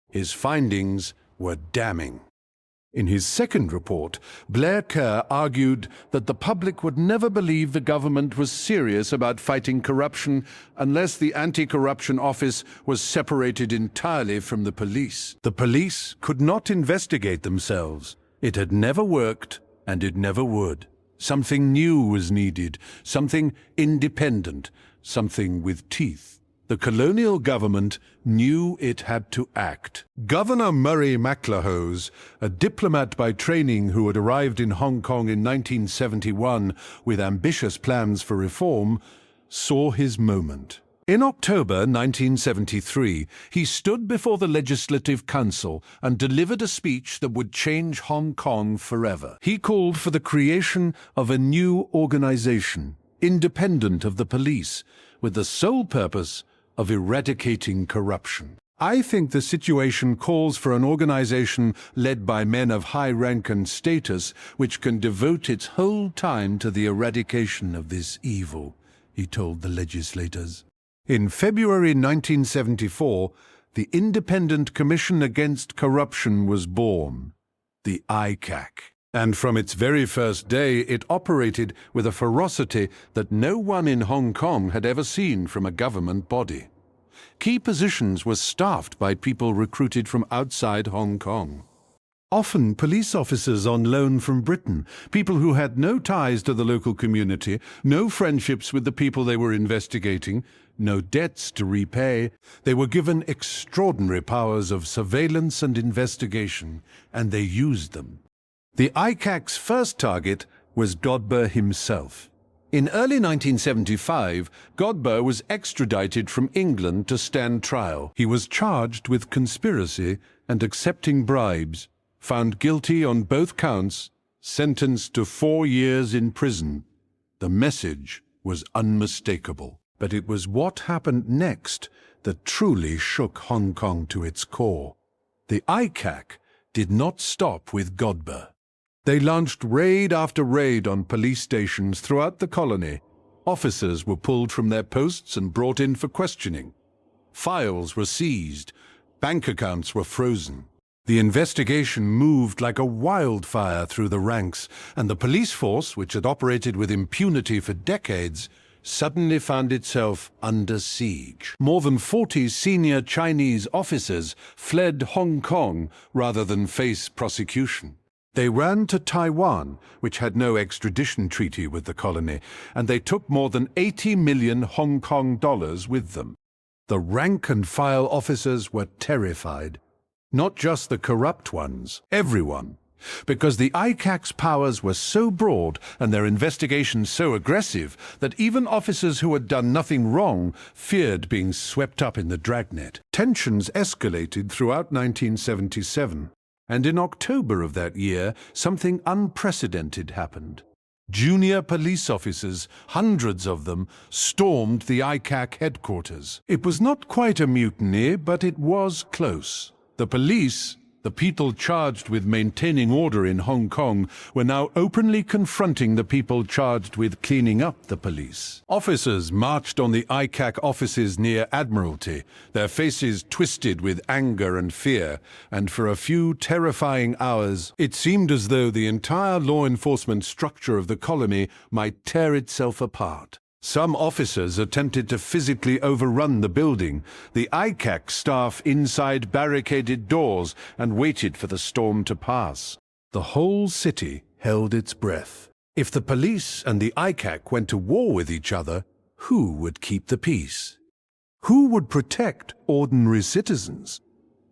Speaker 1: His findings were damning. In his second report, Blair Kerr argued that the public would never believe the government was serious about fighting corruption unless the anti-corruption office was separated entirely from the police. The police could not investigate themselves. It had never worked, and it never would. Something new was needed, something independent, something with teeth. The colonial government knew it had to act. Governor Murray MacLehose, a diplomat by training who had arrived in Hong Kong in 1971 with ambitious plans for reform, saw his moment. In October 1973, he stood before the Legislative Council and delivered a speech that would change Hong Kong forever. He called for the creation of a new organization, independent of the police, with the sole purpose of eradicating corruption. I think the situation calls for an organization led by men of high rank and status, which can devote its whole time to the eradication of this evil, he told the legislators. In February 1974, the Independent Commission Against Corruption was born, the ICAC. And from its very first day, it operated with a ferocity that no one in Hong Kong had ever seen from a government body. Key positions were staffed by people recruited from outside Hong Kong. Often police officers on loan from Britain, people who had no ties to the local community, no friendships with the people they were investigating, no debts to repay. They were given extraordinary powers of surveillance and investigation, and they used them. The ICAC's first target was Godber himself. In early 1975, Godber was extradited from England to stand trial. He was charged with conspiracy and accepting bribes, found guilty on both counts, sentenced to 4 years in prison. The message was unmistakable. But it was what happened next that truly shook Hong Kong to its core. The ICAC did not stop with Godber. They launched raid after raid on police stations throughout the colony. Officers were pulled from their posts and brought in for questioning. Files were seized. Bank accounts were frozen. The investigation moved like a wildfire through the ranks, and the police force, which had operated with impunity for decades, suddenly found itself under siege. More than 40 senior Chinese officers fled Hong Kong rather than face prosecution. They ran to Taiwan, which had no extradition treaty with the colony, and they took more than 80 million Hong Kong dollars with them. The rank-and-file officers were terrified. Not just the corrupt ones, everyone. Because the ICAC's powers were so broad and their investigations so aggressive that even officers who had done nothing wrong feared being swept up in the dragnet. Tensions escalated throughout 1977. And in October of that year, something unprecedented happened. Junior police officers, hundreds of them, stormed the ICAC headquarters. It was not quite a mutiny, but it was close. The police, the people charged with maintaining order in Hong Kong, were now openly confronting the people charged with cleaning up the police. Officers marched on the ICAC offices near Admiralty, their faces twisted with anger and fear, and for a few terrifying hours, it seemed as though the entire law enforcement structure of the colony might tear itself apart. Some officers attempted to physically overrun the building. The ICAC staff inside barricaded doors and waited for the storm to pass. The whole city held its breath. If the police and the ICAC went to war with each other, who would keep the peace? Who would protect ordinary citizens?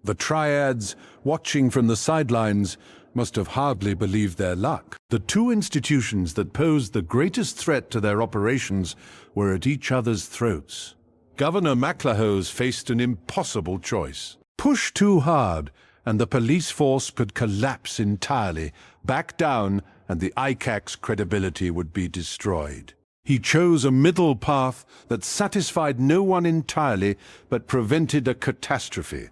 Speaker 1: The Triads, watching from the sidelines, must have hardly believed their luck. The two institutions that posed the greatest threat to their operations were at each other's throats. Governor MacLehose faced an impossible choice. Push too hard, and the police force could collapse entirely. Back down, and the ICAC's credibility would be destroyed. He chose a middle path that satisfied no one entirely, but prevented a catastrophe.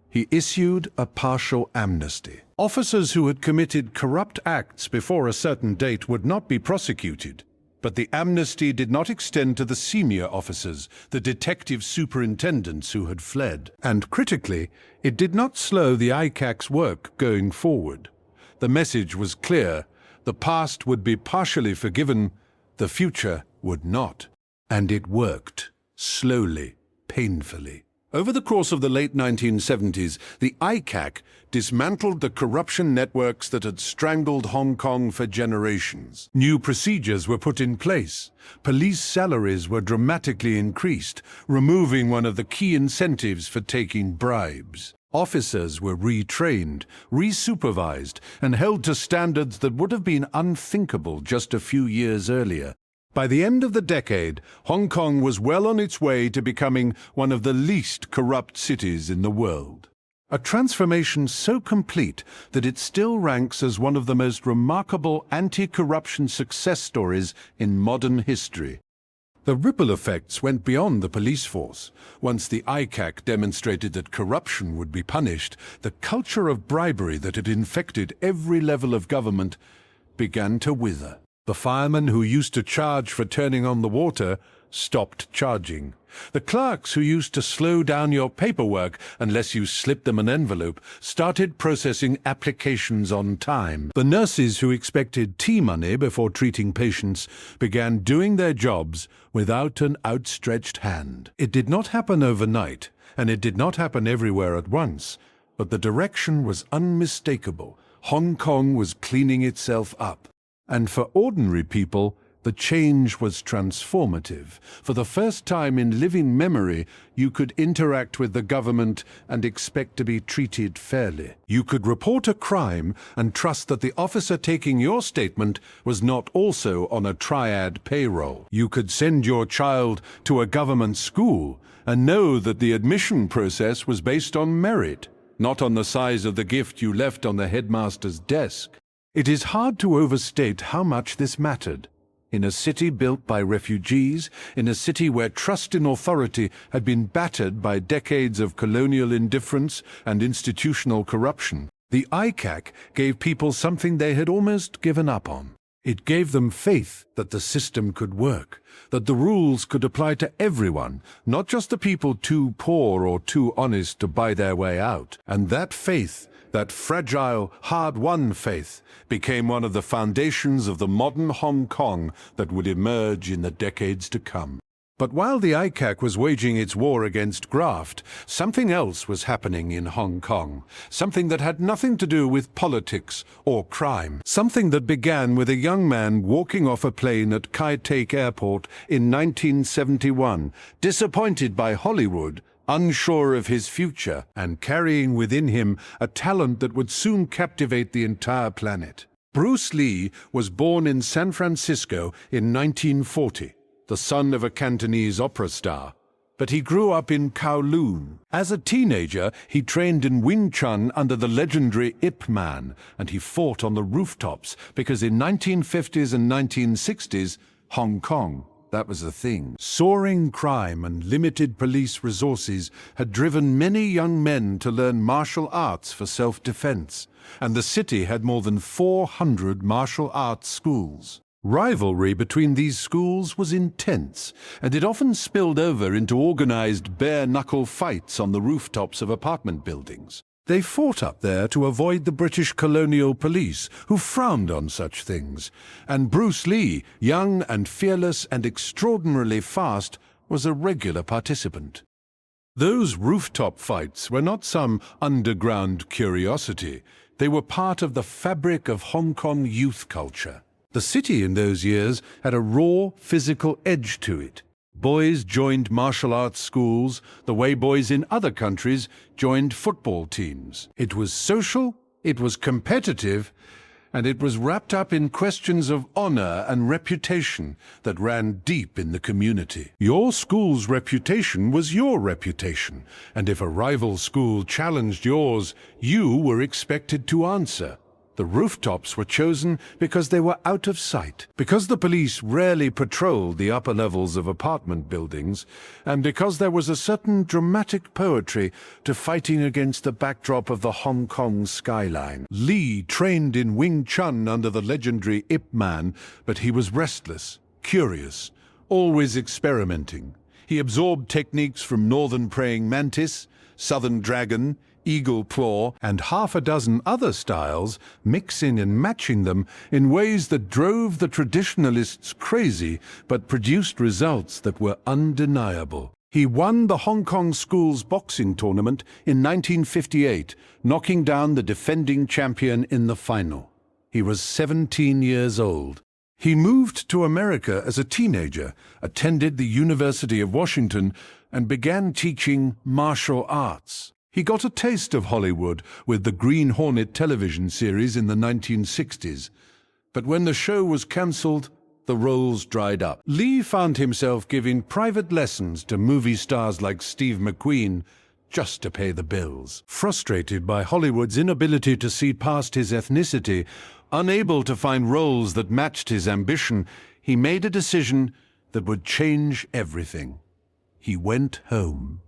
Speaker 1: He issued a partial amnesty. Officers who had committed corrupt acts before a certain date would not be prosecuted. But the amnesty did not extend to the senior officers, the detective superintendents who had fled. And critically, it did not slow the ICAC's work going forward. The message was clear: the past would be partially forgiven, the future would not. And it worked, slowly, painfully. Over the course of the late 1970s, the ICAC dismantled the corruption networks that had strangled Hong Kong for generations. New procedures were put in place. Police salaries were dramatically increased, removing one of the key incentives for taking bribes. Officers were retrained, resupervised, and held to standards that would have been unthinkable just a few years earlier. By the end of the decade, Hong Kong was well on its way to becoming one of the least corrupt cities in the world. A transformation so complete that it still ranks as one of the most remarkable anti-corruption success stories in modern history. The ripple effects went beyond the police force. Once the ICAC demonstrated that corruption would be punished, the culture of bribery that had infected every level of government began to wither. The firemen who used to charge for turning on the water stopped charging. The clerks who used to slow down your paperwork unless you slipped them an envelope started processing applications on time. The nurses who expected tea money before treating patients began doing their jobs without an outstretched hand. It did not happen overnight, and it did not happen everywhere at once, but the direction was unmistakable. Hong Kong was cleaning itself up. And for ordinary people, the change was transformative. For the first time in living memory, you could interact with the government and expect to be treated fairly. You could report a crime and trust that the officer taking your statement was not also on a Triad payroll. You could send your child to a government school and know that the admission process was based on merit, not on the size of the gift you left on the headmaster's desk. It is hard to overstate how much this mattered. In a city built by refugees, in a city where trust in authority had been battered by decades of colonial indifference and institutional corruption, the ICAC gave people something they had almost given up on. It gave them faith that the system could work, that the rules could apply to everyone, not just the people too poor or too honest to buy their way out. And that faith, that fragile, hard-won faith, became one of the foundations of the modern Hong Kong that would emerge in the decades to come. But while the ICAC was waging its war against graft, something else was happening in Hong Kong. Something that had nothing to do with politics or crime. Something that began with a young man walking off a plane at Kai Tak Airport in 1971, disappointed by Hollywood, unsure of his future, and carrying within him a talent that would soon captivate the entire planet. Bruce Lee was born in San Francisco in 1940, the son of a Cantonese opera star. But he grew up in Kowloon. As a teenager, he trained in Wing Chun under the legendary Ip Man, and he fought on the rooftops because in 1950s and 1960s, Hong Kong, that was the thing. Soaring crime and limited police resources had driven many young men to learn martial arts for self-defense, and the city had more than 400 martial arts schools. Rivalry between these schools was intense, and it often spilled over into organized bare-knuckle fights on the rooftops of apartment buildings. They fought up there to avoid the British colonial police, who frowned on such things. And Bruce Lee, young and fearless and extraordinarily fast, was a regular participant. Those rooftop fights were not some underground curiosity. They were part of the fabric of Hong Kong youth culture. The city in those years had a raw, physical edge to it. Boys joined martial arts schools the way boys in other countries joined football teams. It was social, it was competitive, and it was wrapped up in questions of honor and reputation that ran deep in the community. Your school's reputation was your reputation, and if a rival school challenged yours, you were expected to answer. The rooftops were chosen because they were out of sight, because the police rarely patrolled the upper levels of apartment buildings, and because there was a certain dramatic poetry to fighting against the backdrop of the Hong Kong skyline. Lee trained in Wing Chun under the legendary Ip Man, but he was restless, curious, always experimenting. He absorbed techniques from northern praying mantis, southern dragon, eagle claw, and half a dozen other styles, mixing and matching them in ways that drove the traditionalists crazy but produced results that were undeniable. He won the Hong Kong Schools boxing tournament in 1958, knocking down the defending champion in the final. He was 17 years old. He moved to America as a teenager, attended the University of Washington, and began teaching martial arts. He got a taste of Hollywood with the Green Hornet television series in the 1960s. But when the show was cancelled, the roles dried up. Lee found himself giving private lessons to movie stars like Steve McQueen just to pay the bills. Frustrated by Hollywood's inability to see past his ethnicity, unable to find roles that matched his ambition, he made a decision that would change everything. He went home.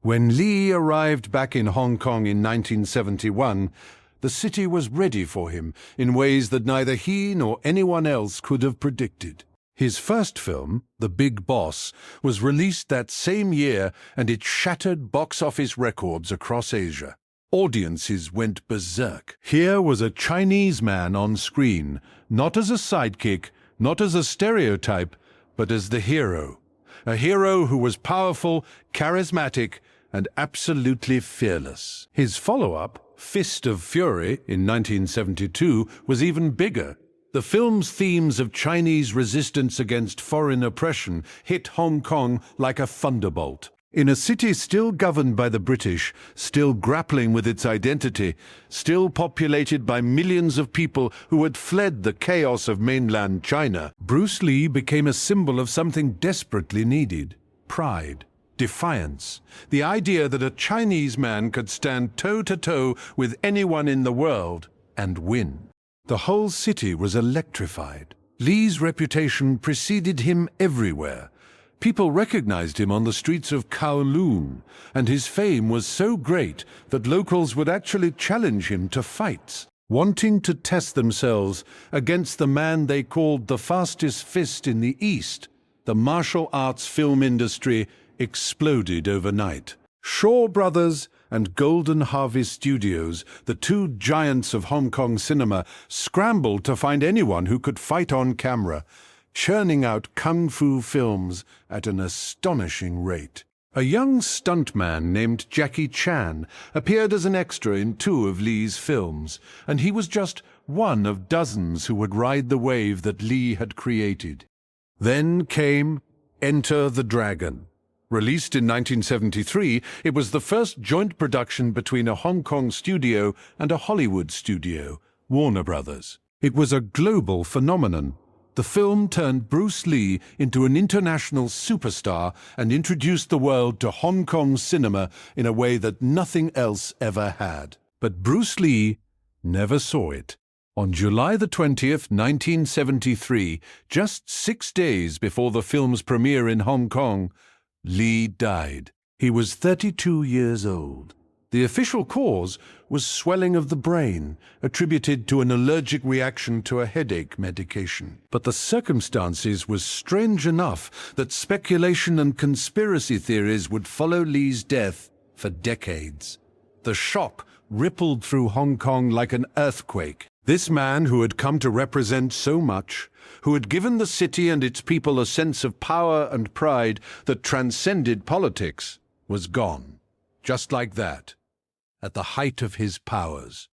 Speaker 1: When Lee arrived back in Hong Kong in 1971, the city was ready for him in ways that neither he nor anyone else could have predicted. His first film, The Big Boss, was released that same year, and it shattered box office records across Asia. Audiences went berserk. Here was a Chinese man on screen, not as a sidekick, not as a stereotype, but as the hero. A hero who was powerful, charismatic, and absolutely fearless. His follow-up, Fist of Fury, in 1972, was even bigger. The film's themes of Chinese resistance against foreign oppression hit Hong Kong like a thunderbolt. In a city still governed by the British, still grappling with its identity, still populated by millions of people who had fled the chaos of mainland China, Bruce Lee became a symbol of something desperately needed: pride. Defiance, the idea that a Chinese man could stand toe-to-toe with anyone in the world and win. The whole city was electrified. Lee's reputation preceded him everywhere. People recognized him on the streets of Kowloon, and his fame was so great that locals would actually challenge him to fights, wanting to test themselves against the man they called the fastest fist in the East. The martial arts film industry exploded overnight. Shaw Brothers and Golden Harvest Studios, the two giants of Hong Kong cinema, scrambled to find anyone who could fight on camera, churning out kung fu films at an astonishing rate. A young stuntman named Jackie Chan appeared as an extra in 2 of Lee's films, and he was just one of dozens who would ride the wave that Lee had created. Then came Enter the Dragon. Released in 1973, it was the first joint production between a Hong Kong studio and a Hollywood studio, Warner Brothers. It was a global phenomenon. The film turned Bruce Lee into an international superstar and introduced the world to Hong Kong cinema in a way that nothing else ever had. But Bruce Lee never saw it. On July the 20th, 1973, just 6 days before the film's premiere in Hong Kong, Lee died. He was 32 years old. The official cause was swelling of the brain, attributed to an allergic reaction to a headache medication. But the circumstances were strange enough that speculation and conspiracy theories would follow Lee's death for decades. The shock rippled through Hong Kong like an earthquake. This man who had come to represent so much, who had given the city and its people a sense of power and pride that transcended politics, was gone. Just like that, at the height of his powers.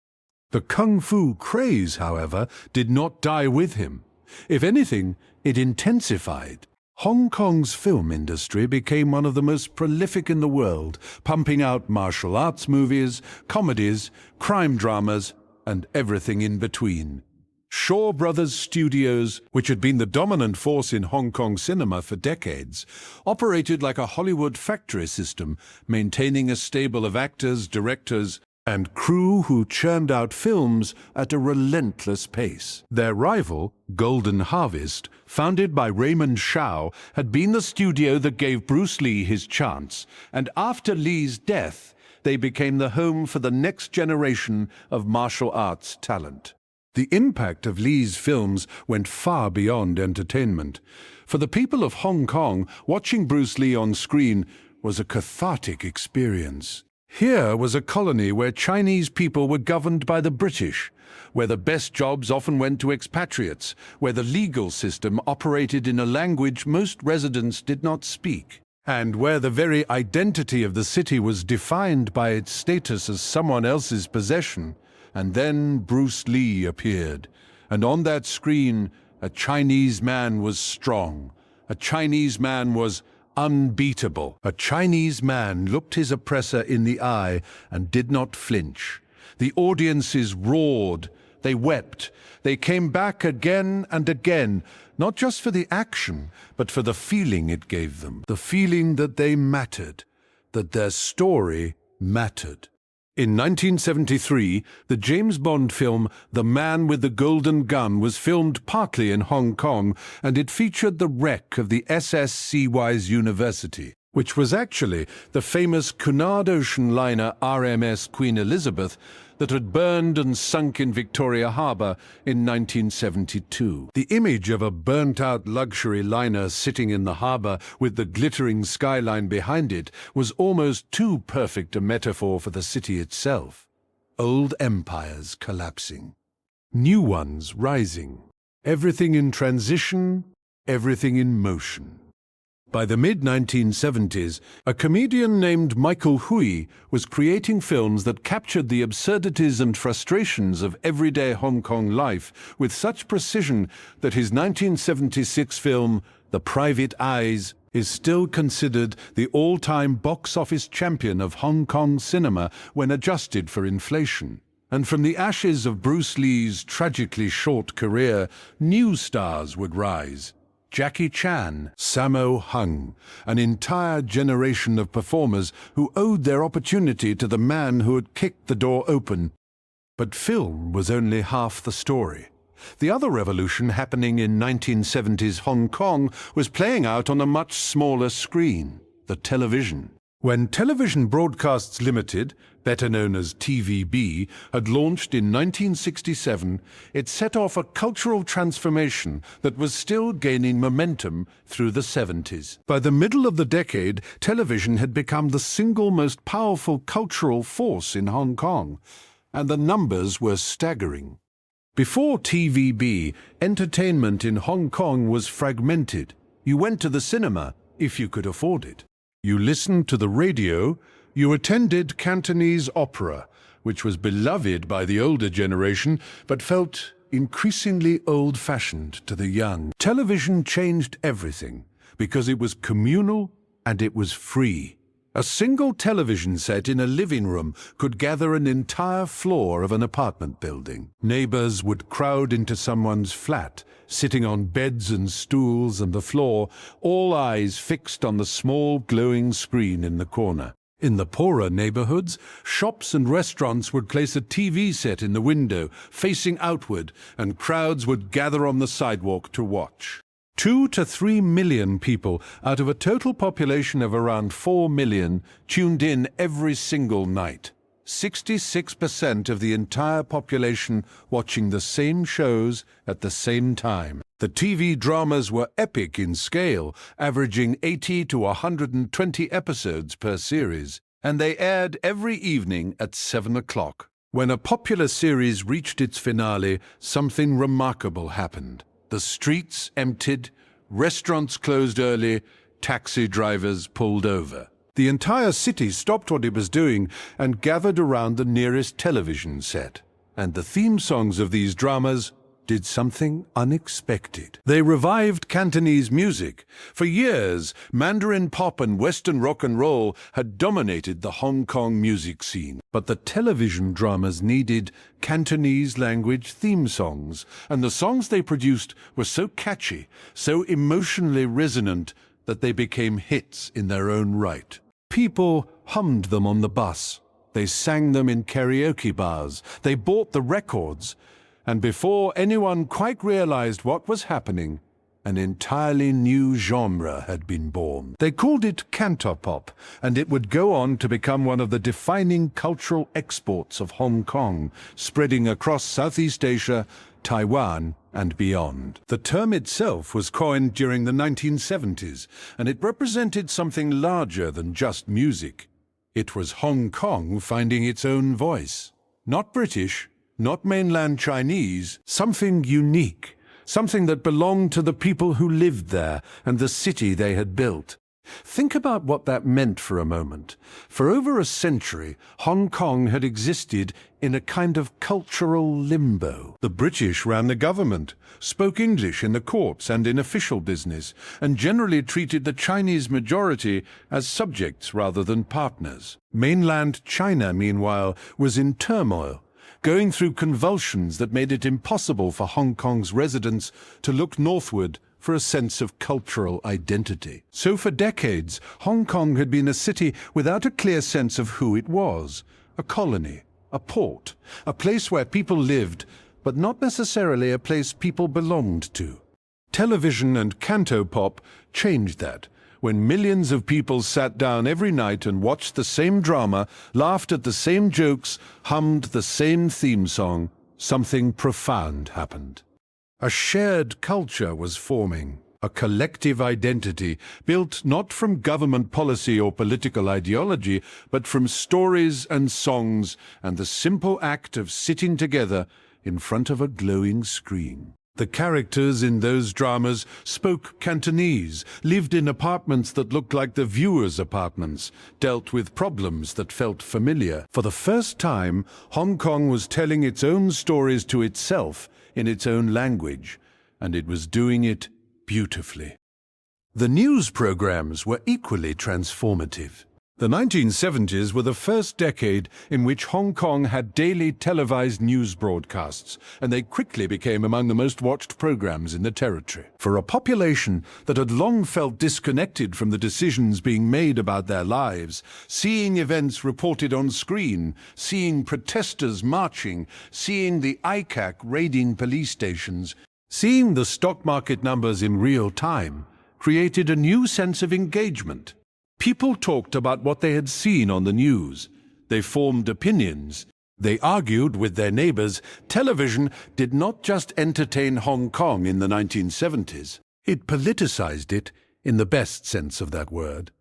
Speaker 1: The kung fu craze, however, did not die with him. If anything, it intensified. Hong Kong's film industry became one of the most prolific in the world, pumping out martial arts movies, comedies, crime dramas, and everything in between. Shaw Brothers Studios, which had been the dominant force in Hong Kong cinema for decades, operated like a Hollywood factory system, maintaining a stable of actors, directors, and crew who churned out films at a relentless pace. Their rival, Golden Harvest, founded by Raymond Chow, had been the studio that gave Bruce Lee his chance, and after Lee's death, they became the home for the next generation of martial arts talent. The impact of Lee's films went far beyond entertainment. For the people of Hong Kong, watching Bruce Lee on screen was a cathartic experience. Here was a colony where Chinese people were governed by the British, where the best jobs often went to expatriates, where the legal system operated in a language most residents did not speak, and where the very identity of the city was defined by its status as someone else's possession. And then Bruce Lee appeared, and on that screen, a Chinese man was strong. A Chinese man was unbeatable. A Chinese man looked his oppressor in the eye and did not flinch. The audiences roared, they wept, they came back again and again, not just for the action, but for the feeling it gave them. The feeling that they mattered, that their story mattered. In 1973, the James Bond film The Man with the Golden Gun was filmed partly in Hong Kong, and it featured the wreck of the SS Seawise University, which was actually the famous Cunard ocean liner RMS Queen Elizabeth that had burned and sunk in Victoria Harbour in 1972. The image of a burnt-out luxury liner sitting in the harbour with the glittering skyline behind it was almost too perfect a metaphor for the city itself. Old empires collapsing, new ones rising, everything in transition, everything in motion. By the mid-1970s, a comedian named Michael Hui was creating films that captured the absurdities and frustrations of everyday Hong Kong life with such precision that his 1976 film, The Private Eyes, is still considered the all-time box office champion of Hong Kong cinema when adjusted for inflation. And from the ashes of Bruce Lee's tragically short career, new stars would rise. Jackie Chan, Sammo Hung, an entire generation of performers who owed their opportunity to the man who had kicked the door open. But film was only half the story. The other revolution happening in 1970s Hong Kong was playing out on a much smaller screen, the television. When Television Broadcasts Limited, better known as TVB, had launched in 1967, it set off a cultural transformation that was still gaining momentum through the 70s. By the middle of the decade, television had become the single most powerful cultural force in Hong Kong, and the numbers were staggering. Before TVB, entertainment in Hong Kong was fragmented. You went to the cinema if you could afford it. You listened to the radio, you attended Cantonese opera, which was beloved by the older generation, but felt increasingly old-fashioned to the young. Television changed everything, because it was communal and it was free. A single television set in a living room could gather an entire floor of an apartment building. Neighbors would crowd into someone's flat, sitting on beds and stools and the floor, all eyes fixed on the small glowing screen in the corner. In the poorer neighborhoods, shops and restaurants would place a TV set in the window, facing outward, and crowds would gather on the sidewalk to watch. 2 to 3 million people out of a total population of around 4 million tuned in every single night. 66% of the entire population watching the same shows at the same time. The TV dramas were epic in scale, averaging 80 to 120 episodes per series, and they aired every evening at 7 o'clock. When a popular series reached its finale, something remarkable happened. The streets emptied, restaurants closed early, taxi drivers pulled over. The entire city stopped what it was doing and gathered around the nearest television set. And the theme songs of these dramas did something unexpected. They revived Cantonese music. For years, Mandarin pop and Western rock and roll had dominated the Hong Kong music scene. But the television dramas needed Cantonese language theme songs, and the songs they produced were so catchy, so emotionally resonant, that they became hits in their own right. People hummed them on the bus. They sang them in karaoke bars. They bought the records. And before anyone quite realized what was happening, An entirely new genre had been born. They called it cantopop, and it would go on to become one of the defining cultural exports of Hong Kong, spreading across Southeast Asia, Taiwan, and beyond. The term itself was coined during the 1970s, and it represented something larger than just music. It was Hong Kong finding its own voice. Not British, not mainland Chinese, something unique. Something that belonged to the people who lived there and the city they had built. Think about what that meant for a moment. For over a century, Hong Kong had existed in a kind of cultural limbo. The British ran the government, spoke English in the courts and in official business, and generally treated the Chinese majority as subjects rather than partners. Mainland China, meanwhile, was in turmoil, going through convulsions that made it impossible for Hong Kong's residents to look northward for a sense of cultural identity. So for decades, Hong Kong had been a city without a clear sense of who it was. A colony, a port, a place where people lived, but not necessarily a place people belonged to. Television and cantopop changed that. When millions of people sat down every night and watched the same drama, laughed at the same jokes, hummed the same theme song, something profound happened. A shared culture was forming, a collective identity built not from government policy or political ideology, but from stories and songs and the simple act of sitting together in front of a glowing screen. The characters in those dramas spoke Cantonese, lived in apartments that looked like the viewers' apartments, dealt with problems that felt familiar. For the first time, Hong Kong was telling its own stories to itself in its own language, and it was doing it beautifully. The news programs were equally transformative. The 1970s were the first decade in which Hong Kong had daily televised news broadcasts, and they quickly became among the most watched programs in the territory. For a population that had long felt disconnected from the decisions being made about their lives, seeing events reported on screen, seeing protesters marching, seeing the ICAC raiding police stations, seeing the stock market numbers in real time, created a new sense of engagement. People talked about what they had seen on the news. They formed opinions. They argued with their neighbors. Television did not just entertain Hong Kong in the 1970s. It politicized it in the best sense of that word.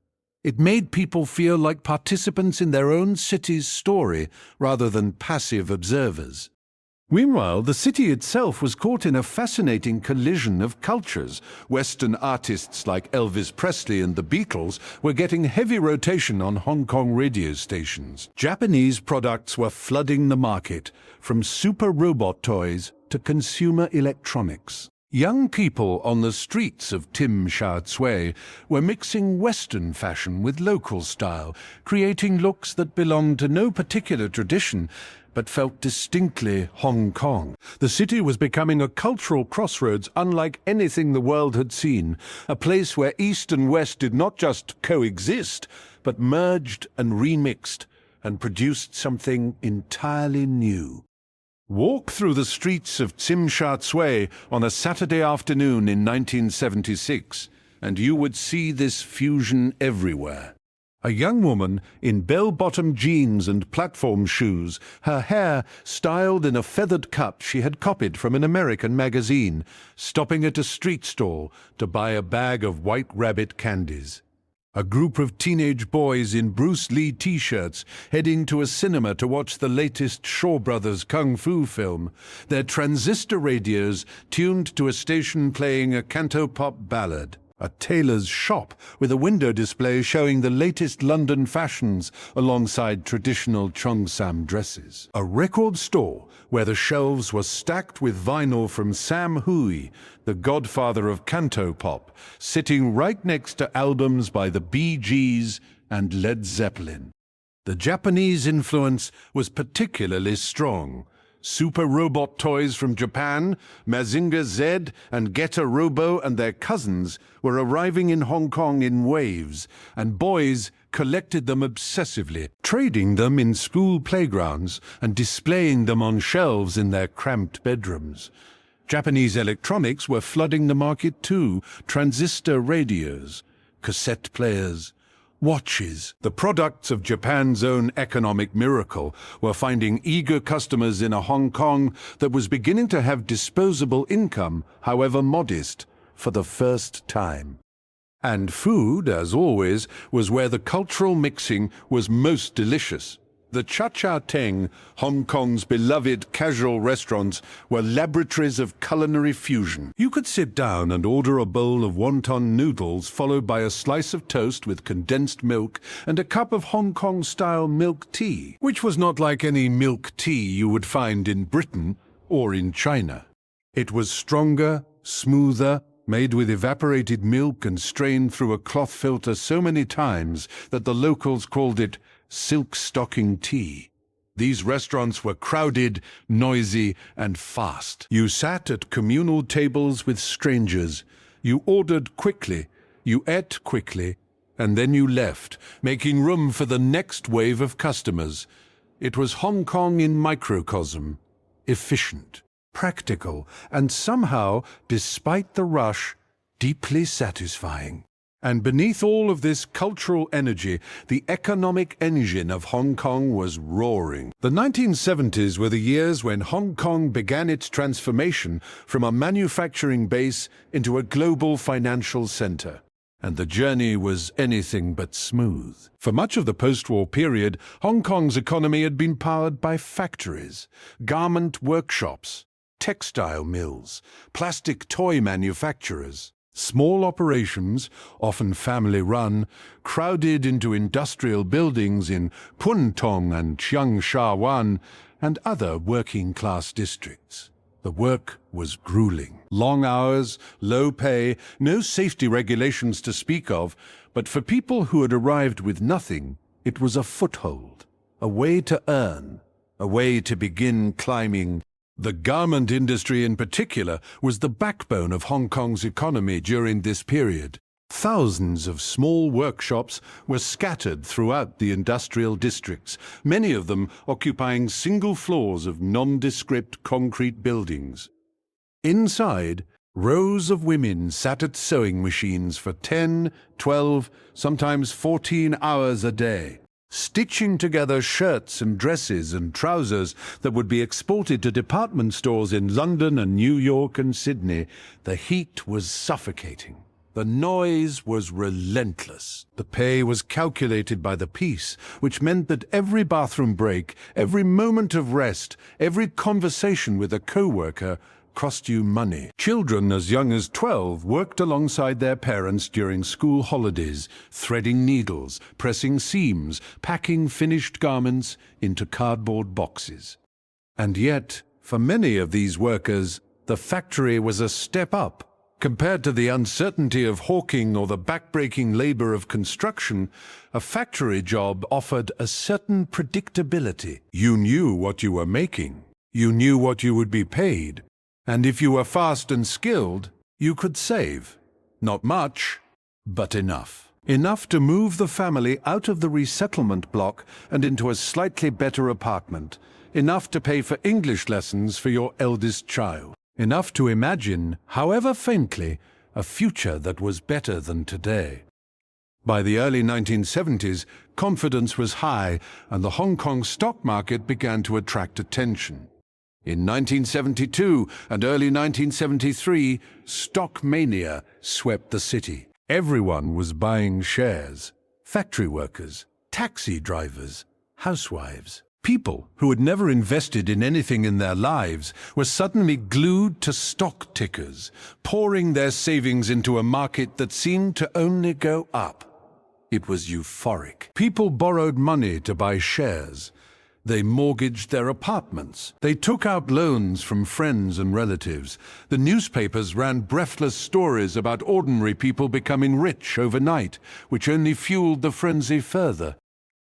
Speaker 1: It made people feel like participants in their own city's story rather than passive observers. Meanwhile, the city itself was caught in a fascinating collision of cultures. Western artists like Elvis Presley and the Beatles were getting heavy rotation on Hong Kong radio stations. Japanese products were flooding the market, from super robot toys to consumer electronics. Young people on the streets of Tsim Sha Tsui were mixing Western fashion with local style, creating looks that belonged to no particular tradition, but felt distinctly Hong Kong. The city was becoming a cultural crossroads unlike anything the world had seen, a place where East and West did not just coexist, but merged and remixed and produced something entirely new. Walk through the streets of Tsim Sha Tsui on a Saturday afternoon in 1976, and you would see this fusion everywhere. A young woman in bell-bottom jeans and platform shoes, her hair styled in a feathered cut she had copied from an American magazine, stopping at a street stall to buy a bag of White Rabbit candies. A group of teenage boys in Bruce Lee t-shirts heading to a cinema to watch the latest Shaw Brothers kung fu film, their transistor radios tuned to a station playing a cantopop ballad. A tailor's shop with a window display showing the latest London fashions alongside traditional Cheongsam dresses. A record store where the shelves were stacked with vinyl from Sam Hui, the godfather of cantopop, sitting right next to albums by the Bee Gees and Led Zeppelin. The Japanese influence was particularly strong. Super robot toys from Japan, Mazinger Z and Getter Robo and their cousins were arriving in Hong Kong in waves, and boys collected them obsessively, trading them in school playgrounds and displaying them on shelves in their cramped bedrooms. Japanese electronics were flooding the market too. Transistor radios, cassette players, watches. The products of Japan's own economic miracle were finding eager customers in a Hong Kong that was beginning to have disposable income, however modest, for the first time. And food, as always, was where the cultural mixing was most delicious. The Cha-Cha Teng, Hong Kong's beloved casual restaurants, were laboratories of culinary fusion. You could sit down and order a bowl of wonton noodles followed by a slice of toast with condensed milk and a cup of Hong Kong-style milk tea, which was not like any milk tea you would find in Britain or in China. It was stronger, smoother, made with evaporated milk and strained through a cloth filter so many times that the locals called it silk stocking tea. These restaurants were crowded, noisy, and fast. You sat at communal tables with strangers. You ordered quickly, you ate quickly, and then you left, making room for the next wave of customers. It was Hong Kong in microcosm, efficient, practical, and somehow, despite the rush, deeply satisfying. And beneath all of this cultural energy, the economic engine of Hong Kong was roaring. The 1970s were the years when Hong Kong began its transformation from a manufacturing base into a global financial center. And the journey was anything but smooth. For much of the post-war period, Hong Kong's economy had been powered by factories, garment workshops, textile mills, plastic toy manufacturers. Small operations, often family-run, crowded into industrial buildings in Pun Tong and Cheung Sha Wan and other working-class districts. The work was grueling. Long hours, low pay, no safety regulations to speak of, but for people who had arrived with nothing, it was a foothold, a way to earn, a way to begin climbing. The garment industry in particular was the backbone of Hong Kong's economy during this period. Thousands of small workshops were scattered throughout the industrial districts, many of them occupying single floors of nondescript concrete buildings. Inside, rows of women sat at sewing machines for 10, 12, sometimes 14 hours a day, stitching together shirts and dresses and trousers that would be exported to department stores in London and New York and Sydney. The heat was suffocating. The noise was relentless. The pay was calculated by the piece, which meant that every bathroom break, every moment of rest, every conversation with a co-worker cost you money. Children as young as 12 worked alongside their parents during school holidays, threading needles, pressing seams, packing finished garments into cardboard boxes. And yet, for many of these workers, the factory was a step up. Compared to the uncertainty of hawking or the backbreaking labor of construction, a factory job offered a certain predictability. You knew what you were making. You knew what you would be paid. And if you were fast and skilled, you could save. Not much, but enough. Enough to move the family out of the resettlement block and into a slightly better apartment. Enough to pay for English lessons for your eldest child. Enough to imagine, however faintly, a future that was better than today. By the early 1970s, confidence was high and the Hong Kong stock market began to attract attention. In 1972 and early 1973, stock mania swept the city. Everyone was buying shares. Factory workers, taxi drivers, housewives. People who had never invested in anything in their lives were suddenly glued to stock tickers, pouring their savings into a market that seemed to only go up. It was euphoric. People borrowed money to buy shares. They mortgaged their apartments. They took out loans from friends and relatives. The newspapers ran breathless stories about ordinary people becoming rich overnight, which only fueled the frenzy further.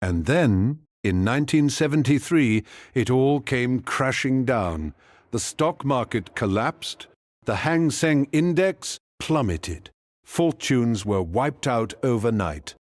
Speaker 1: And then, in 1973, it all came crashing down. The stock market collapsed. The Hang Seng Index plummeted. Fortunes were wiped out overnight.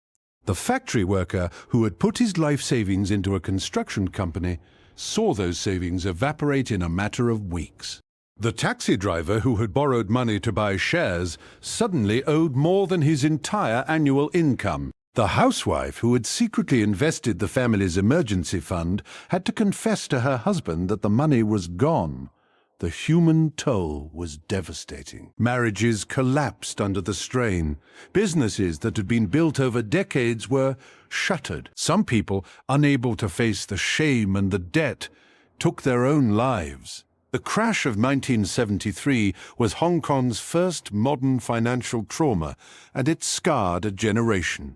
Speaker 1: The factory worker who had put his life savings into a construction company saw those savings evaporate in a matter of weeks. The taxi driver who had borrowed money to buy shares suddenly owed more than his entire annual income. The housewife who had secretly invested the family's emergency fund had to confess to her husband that the money was gone. The human toll was devastating. Marriages collapsed under the strain. Businesses that had been built over decades were shuttered. Some people, unable to face the shame and the debt, took their own lives. The crash of 1973 was Hong Kong's first modern financial trauma, and it scarred a generation.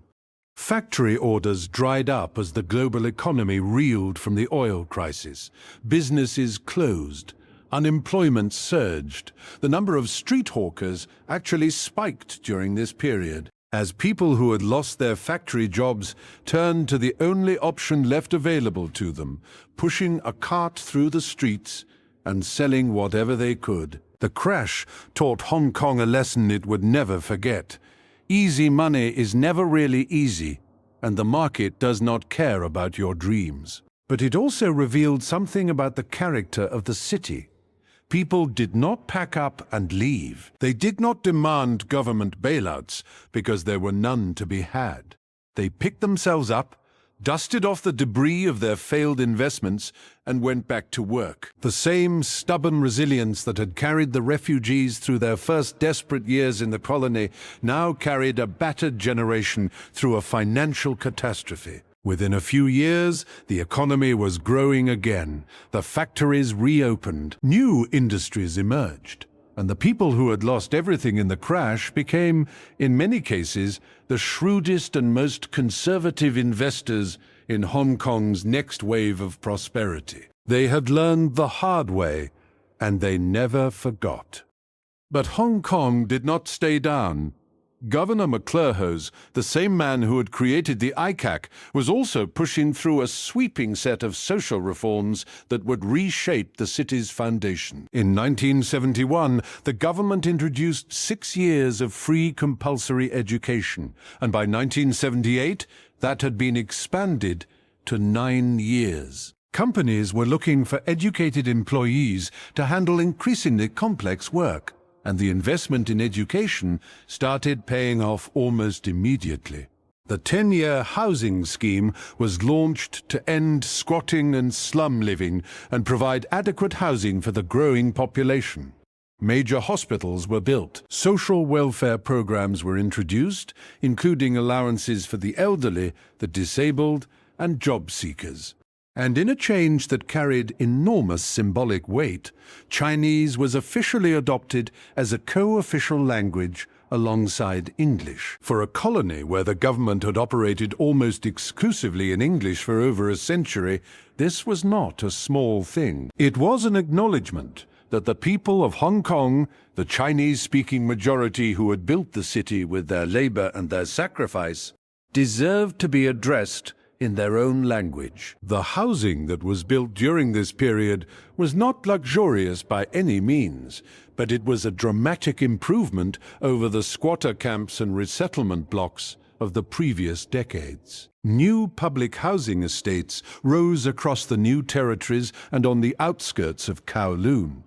Speaker 1: Factory orders dried up as the global economy reeled from the oil crisis. Businesses closed. Unemployment surged. The number of street hawkers actually spiked during this period, as people who had lost their factory jobs turned to the only option left available to them, pushing a cart through the streets and selling whatever they could. The crash taught Hong Kong a lesson it would never forget. Easy money is never really easy, and the market does not care about your dreams. But it also revealed something about the character of the city. People did not pack up and leave. They did not demand government bailouts because there were none to be had. They picked themselves up, dusted off the debris of their failed investments, and went back to work. The same stubborn resilience that had carried the refugees through their first desperate years in the colony now carried a battered generation through a financial catastrophe. Within a few years, the economy was growing again. The factories reopened. New industries emerged. And the people who had lost everything in the crash became, in many cases, the shrewdest and most conservative investors in Hong Kong's next wave of prosperity. They had learned the hard way, and they never forgot. But Hong Kong did not stay down. Governor McClurhose, the same man who had created the ICAC, was also pushing through a sweeping set of social reforms that would reshape the city's foundation. In 1971, the government introduced 6 years of free compulsory education, and by 1978, that had been expanded to 9 years. Companies were looking for educated employees to handle increasingly complex work, and the investment in education started paying off almost immediately. The 10-year housing scheme was launched to end squatting and slum living and provide adequate housing for the growing population. Major hospitals were built. Social welfare programs were introduced, including allowances for the elderly, the disabled, and job seekers. And in a change that carried enormous symbolic weight, Chinese was officially adopted as a co-official language alongside English. For a colony where the government had operated almost exclusively in English for over a century, this was not a small thing. It was an acknowledgement that the people of Hong Kong, the Chinese-speaking majority who had built the city with their labor and their sacrifice, deserved to be addressed in their own language. The housing that was built during this period was not luxurious by any means, but it was a dramatic improvement over the squatter camps and resettlement blocks of the previous decades. New public housing estates rose across the new territories and on the outskirts of Kowloon.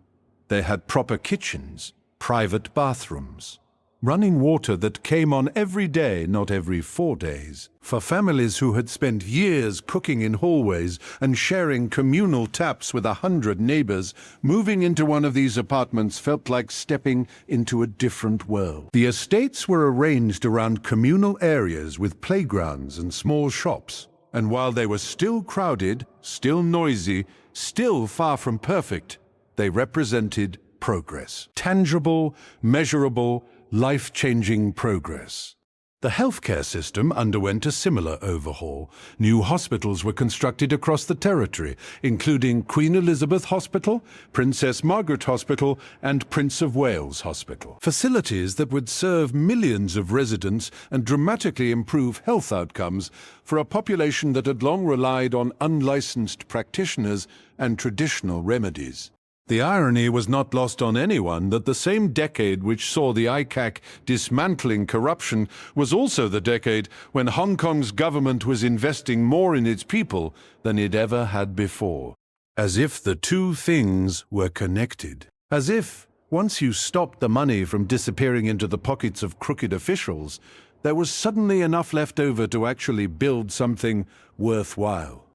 Speaker 1: They had proper kitchens, private bathrooms, running water that came on every day, not every 4 days. For families who had spent years cooking in hallways and sharing communal taps with 100 neighbors, moving into one of these apartments felt like stepping into a different world. The estates were arranged around communal areas with playgrounds and small shops. And while they were still crowded, still noisy, still far from perfect, they represented progress. Tangible, measurable, life-changing progress. The healthcare system underwent a similar overhaul. New hospitals were constructed across the territory, including Queen Elizabeth Hospital, Princess Margaret Hospital, and Prince of Wales Hospital. Facilities that would serve millions of residents and dramatically improve health outcomes for a population that had long relied on unlicensed practitioners and traditional remedies. The irony was not lost on anyone that the same decade which saw the ICAC dismantling corruption was also the decade when Hong Kong's government was investing more in its people than it ever had before, as if the two things were connected. As if, once you stopped the money from disappearing into the pockets of crooked officials, there was suddenly enough left over to actually build something worthwhile.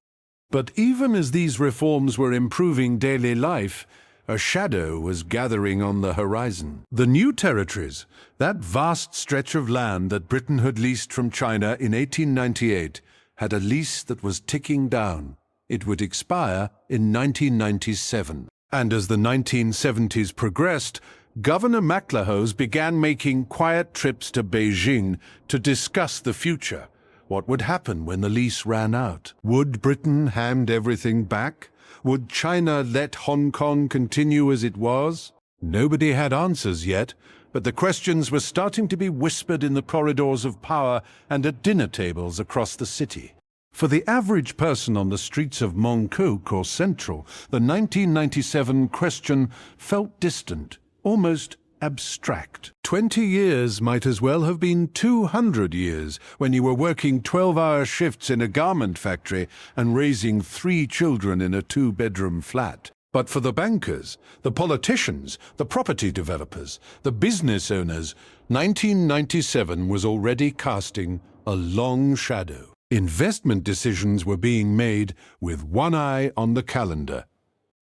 Speaker 1: But even as these reforms were improving daily life, a shadow was gathering on the horizon. The new territories, that vast stretch of land that Britain had leased from China in 1898, had a lease that was ticking down. It would expire in 1997. And as the 1970s progressed, Governor MacLehose began making quiet trips to Beijing to discuss the future. What would happen when the lease ran out? Would Britain hand everything back? Would China let Hong Kong continue as it was? Nobody had answers yet, but the questions were starting to be whispered in the corridors of power and at dinner tables across the city. For the average person on the streets of Mong or Central, the 1997 question felt distant, almost abstract. 20 years might as well have been 200 years when you were working 12-hour shifts in a garment factory and raising 3 children in a 2-bedroom flat. But for the bankers, the politicians, the property developers, the business owners, 1997 was already casting a long shadow. Investment decisions were being made with one eye on the calendar.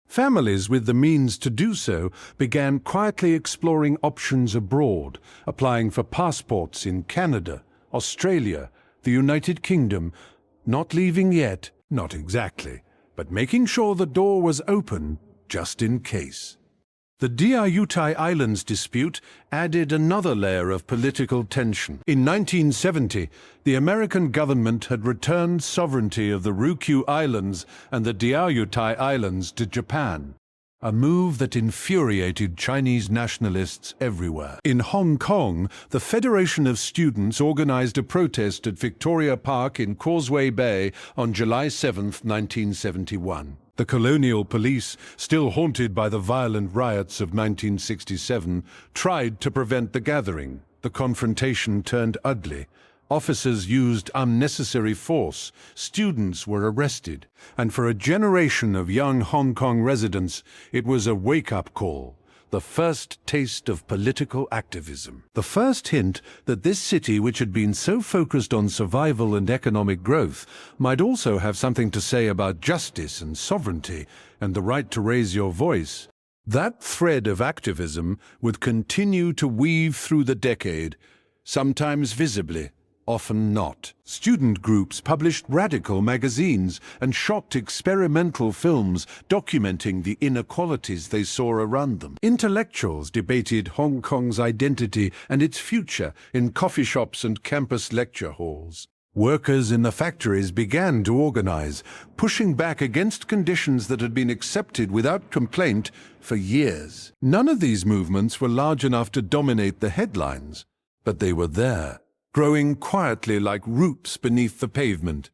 Speaker 1: Families with the means to do so began quietly exploring options abroad, applying for passports in Canada, Australia, the United Kingdom, not leaving yet, not exactly, but making sure the door was open just in case. The Diaoyutai Islands dispute added another layer of political tension. In 1970, the American government had returned sovereignty of the Ryukyu Islands and the Diaoyutai Islands to Japan, a move that infuriated Chinese nationalists everywhere. In Hong Kong, the Federation of Students organized a protest at Victoria Park in Causeway Bay on July 7, 1971. The colonial police, still haunted by the violent riots of 1967, tried to prevent the gathering. The confrontation turned ugly. Officers used unnecessary force. Students were arrested. And for a generation of young Hong Kong residents, it was a wake-up call. The first taste of political activism. The first hint that this city, which had been so focused on survival and economic growth, might also have something to say about justice and sovereignty and the right to raise your voice. That thread of activism would continue to weave through the decade, sometimes visibly, often not. Student groups published radical magazines and shot experimental films documenting the inequalities they saw around them. Intellectuals debated Hong Kong's identity and its future in coffee shops and campus lecture halls. Workers in the factories began to organize, pushing back against conditions that had been accepted without complaint for years. None of these movements were large enough to dominate the headlines, but they were there, growing quietly like roots beneath the pavement,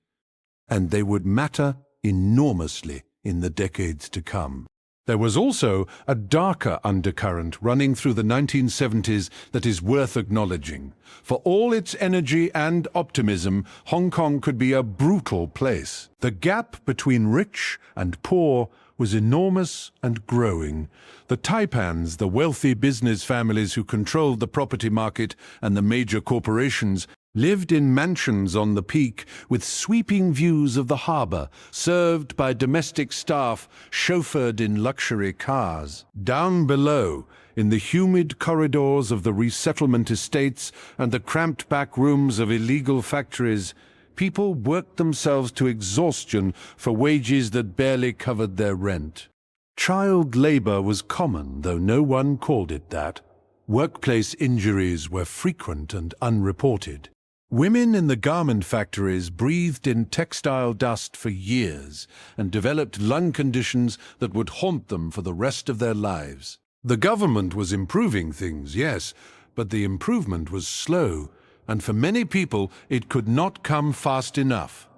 Speaker 1: and they would matter enormously in the decades to come. There was also a darker undercurrent running through the 1970s that is worth acknowledging. For all its energy and optimism, Hong Kong could be a brutal place. The gap between rich and poor was enormous and growing. The Taipans, the wealthy business families who controlled the property market and the major corporations, lived in mansions on the peak with sweeping views of the harbour, served by domestic staff chauffeured in luxury cars. Down below, in the humid corridors of the resettlement estates and the cramped back rooms of illegal factories, people worked themselves to exhaustion for wages that barely covered their rent. Child labour was common, though no one called it that. Workplace injuries were frequent and unreported. Women in the garment factories breathed in textile dust for years and developed lung conditions that would haunt them for the rest of their lives. The government was improving things, yes, but the improvement was slow, and for many people it could not come fast enough.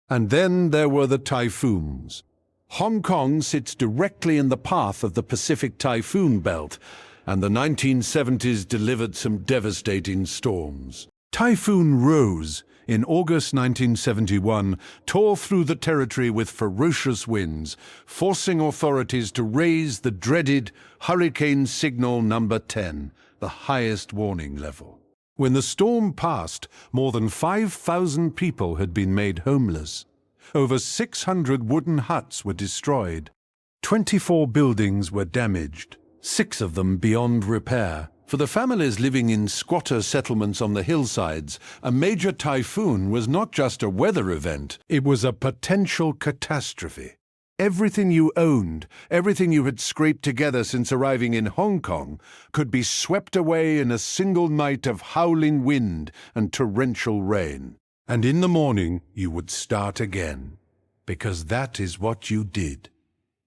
Speaker 1: And then there were the typhoons. Hong Kong sits directly in the path of the Pacific typhoon belt, and the 1970s delivered some devastating storms. Typhoon Rose in August 1971, tore through the territory with ferocious winds, forcing authorities to raise the dreaded Hurricane Signal Number 10, the highest warning level. When the storm passed, more than 5,000 people had been made homeless. Over 600 wooden huts were destroyed. 24 buildings were damaged, 6 of them beyond repair. For the families living in squatter settlements on the hillsides, a major typhoon was not just a weather event, it was a potential catastrophe. Everything you owned, everything you had scraped together since arriving in Hong Kong, could be swept away in a single night of howling wind and torrential rain. And in the morning you would start again, because that is what you did.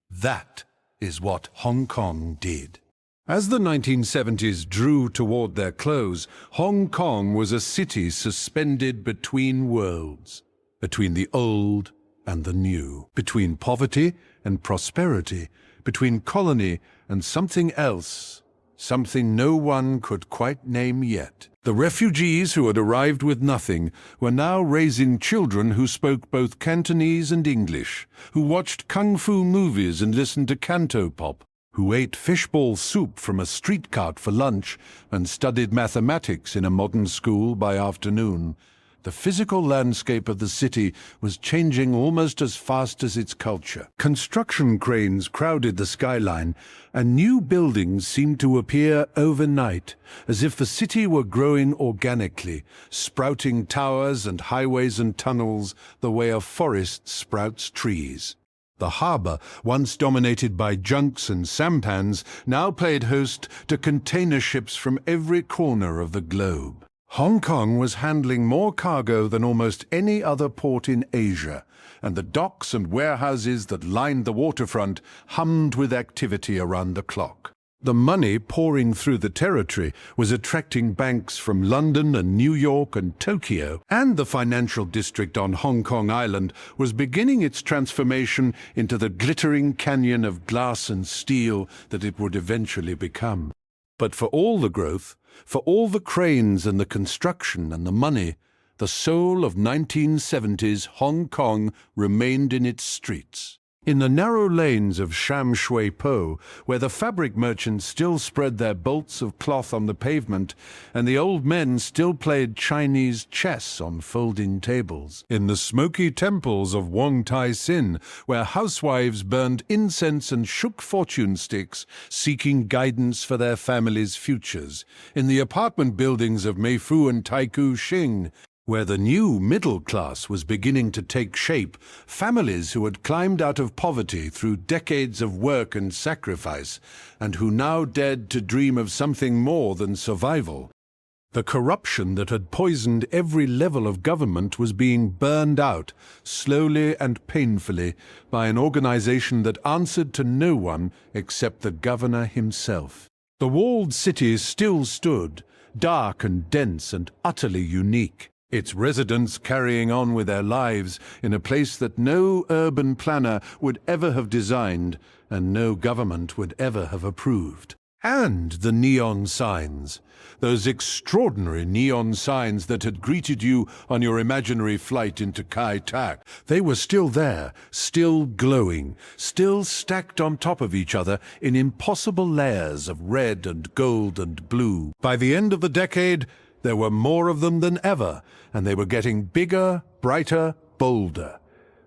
Speaker 1: That is what Hong Kong did. As the 1970s drew toward their close, Hong Kong was a city suspended between worlds, between the old and the new, between poverty and prosperity, between colony and something else, something no one could quite name yet. The refugees who had arrived with nothing were now raising children who spoke both Cantonese and English, who watched kung fu movies and listened to cantopop, who ate fishball soup from a street cart for lunch and studied mathematics in a modern school by afternoon. The physical landscape of the city was changing almost as fast as its culture. Construction cranes crowded the skyline, and new buildings seemed to appear overnight, as if the city were growing organically, sprouting towers and highways and tunnels the way a forest sprouts trees. The harbour, once dominated by junks and sampans, now played host to container ships from every corner of the globe. Hong Kong was handling more cargo than almost any other port in Asia, and the docks and warehouses that lined the waterfront hummed with activity around the clock. The money pouring through the territory was attracting banks from London and New York and Tokyo, and the financial district on Hong Kong Island was beginning its transformation into the glittering canyon of glass and steel that it would eventually become. But for all the growth, for all the cranes and the construction and the money, the soul of 1970s Hong Kong remained in its streets. In the narrow lanes of Sham Shui Po, where the fabric merchants still spread their bolts of cloth on the pavement, and the old men still played Chinese chess on folding tables. In the smoky temples of Wong Tai Sin, where housewives burned incense and shook fortune sticks, seeking guidance for their families' futures. In the apartment buildings of Meifu and Taikoo Shing, where the new middle class was beginning to take shape, families who had climbed out of poverty through decades of work and sacrifice, and who now dared to dream of something more than survival. The corruption that had poisoned every level of government was being burned out, slowly and painfully, by an organization that answered to no one except the governor himself. The walled city still stood, dark and dense and utterly unique, its residents carrying on with their lives in a place that no urban planner would ever have designed and no government would ever have approved. And the neon signs, those extraordinary neon signs that had greeted you on your imaginary flight into Kai Tak, they were still there, still glowing, still stacked on top of each other in impossible layers of red and gold and blue. By the end of the decade, there were more of them than ever, and they were getting bigger, brighter, bolder.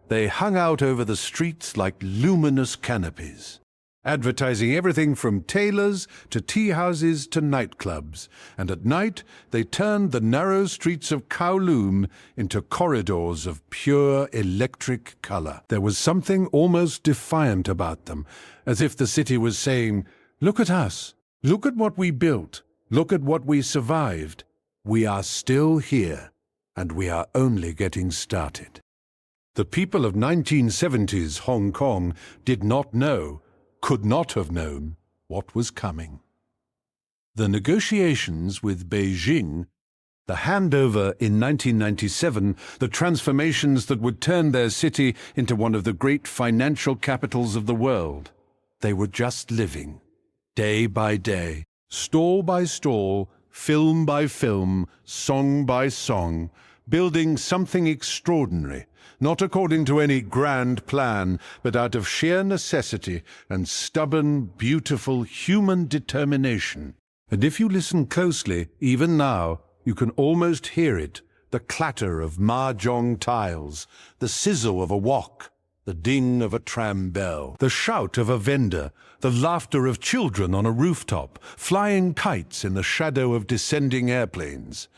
Speaker 1: They hung out over the streets like luminous canopies, advertising everything from tailors to tea houses to nightclubs, and at night they turned the narrow streets of Kowloon into corridors of pure electric color. There was something almost defiant about them, as if the city was saying, "Look at us, look at what we built, look at what we survived. We are still here, and we are only getting started." The people of 1970s Hong Kong did not know, could not have known, what was coming. The negotiations with Beijing, the handover in 1997, the transformations that would turn their city into one of the great financial capitals of the world, they were just living, day by day, stall by stall, film by film, song by song, building something extraordinary, not according to any grand plan, but out of sheer necessity and stubborn, beautiful human determination. And if you listen closely, even now, you can almost hear it, the clatter of mahjong tiles, the sizzle of a wok, the ding of a tram bell, the shout of a vendor, the laughter of children on a rooftop, flying kites in the shadow of descending airplanes.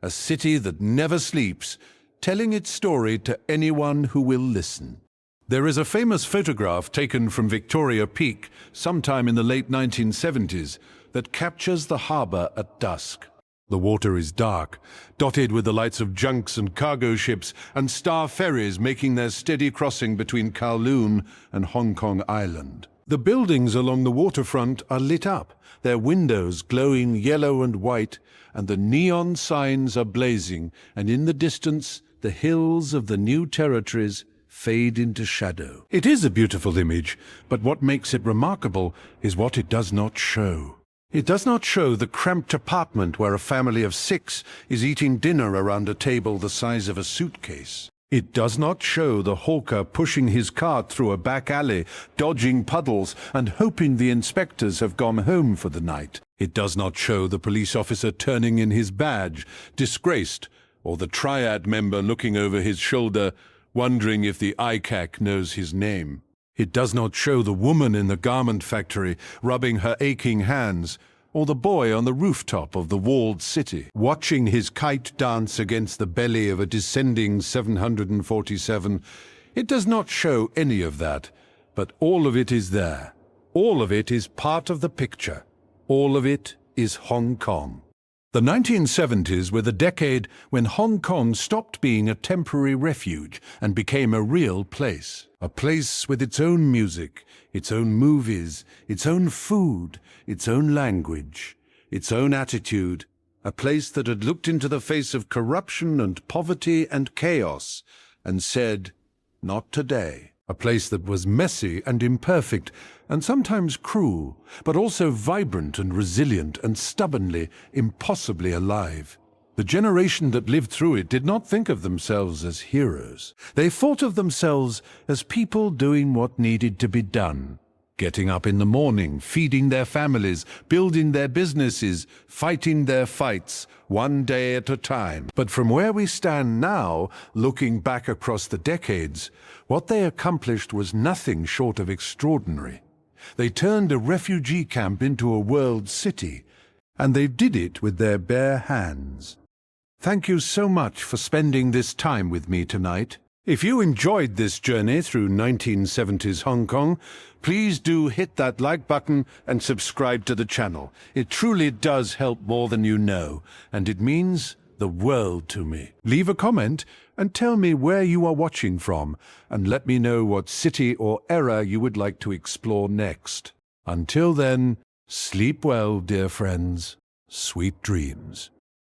Speaker 1: A city that never sleeps, telling its story to anyone who will listen. There is a famous photograph taken from Victoria Peak sometime in the late 1970s that captures the harbour at dusk. The water is dark, dotted with the lights of junks and cargo ships and star ferries making their steady crossing between Kowloon and Hong Kong Island. The buildings along the waterfront are lit up, their windows glowing yellow and white, and the neon signs are blazing, and in the distance, the hills of the new territories fade into shadow. It is a beautiful image, but what makes it remarkable is what it does not show. It does not show the cramped apartment where a family of 6 is eating dinner around a table the size of a suitcase. It does not show the hawker pushing his cart through a back alley, dodging puddles and hoping the inspectors have gone home for the night. It does not show the police officer turning in his badge, disgraced, or the Triad member looking over his shoulder, wondering if the ICAC knows his name. It does not show the woman in the garment factory rubbing her aching hands, or the boy on the rooftop of the walled city, watching his kite dance against the belly of a descending 747. It does not show any of that, but all of it is there. All of it is part of the picture. All of it is Hong Kong. The 1970s were the decade when Hong Kong stopped being a temporary refuge and became a real place. A place with its own music, its own movies, its own food, its own language, its own attitude. A place that had looked into the face of corruption and poverty and chaos and said, "Not today." A place that was messy and imperfect and sometimes cruel, but also vibrant and resilient and stubbornly, impossibly alive. The generation that lived through it did not think of themselves as heroes. They thought of themselves as people doing what needed to be done. Getting up in the morning, feeding their families, building their businesses, fighting their fights, one day at a time. But from where we stand now, looking back across the decades, what they accomplished was nothing short of extraordinary. They turned a refugee camp into a world city, and they did it with their bare hands. Thank you so much for spending this time with me tonight. If you enjoyed this journey through 1970s Hong Kong, please do hit that like button and subscribe to the channel. It truly does help more than you know, and it means the world to me. Leave a comment and tell me where you are watching from, and let me know what city or era you would like to explore next. Until then, sleep well, dear friends. Sweet dreams.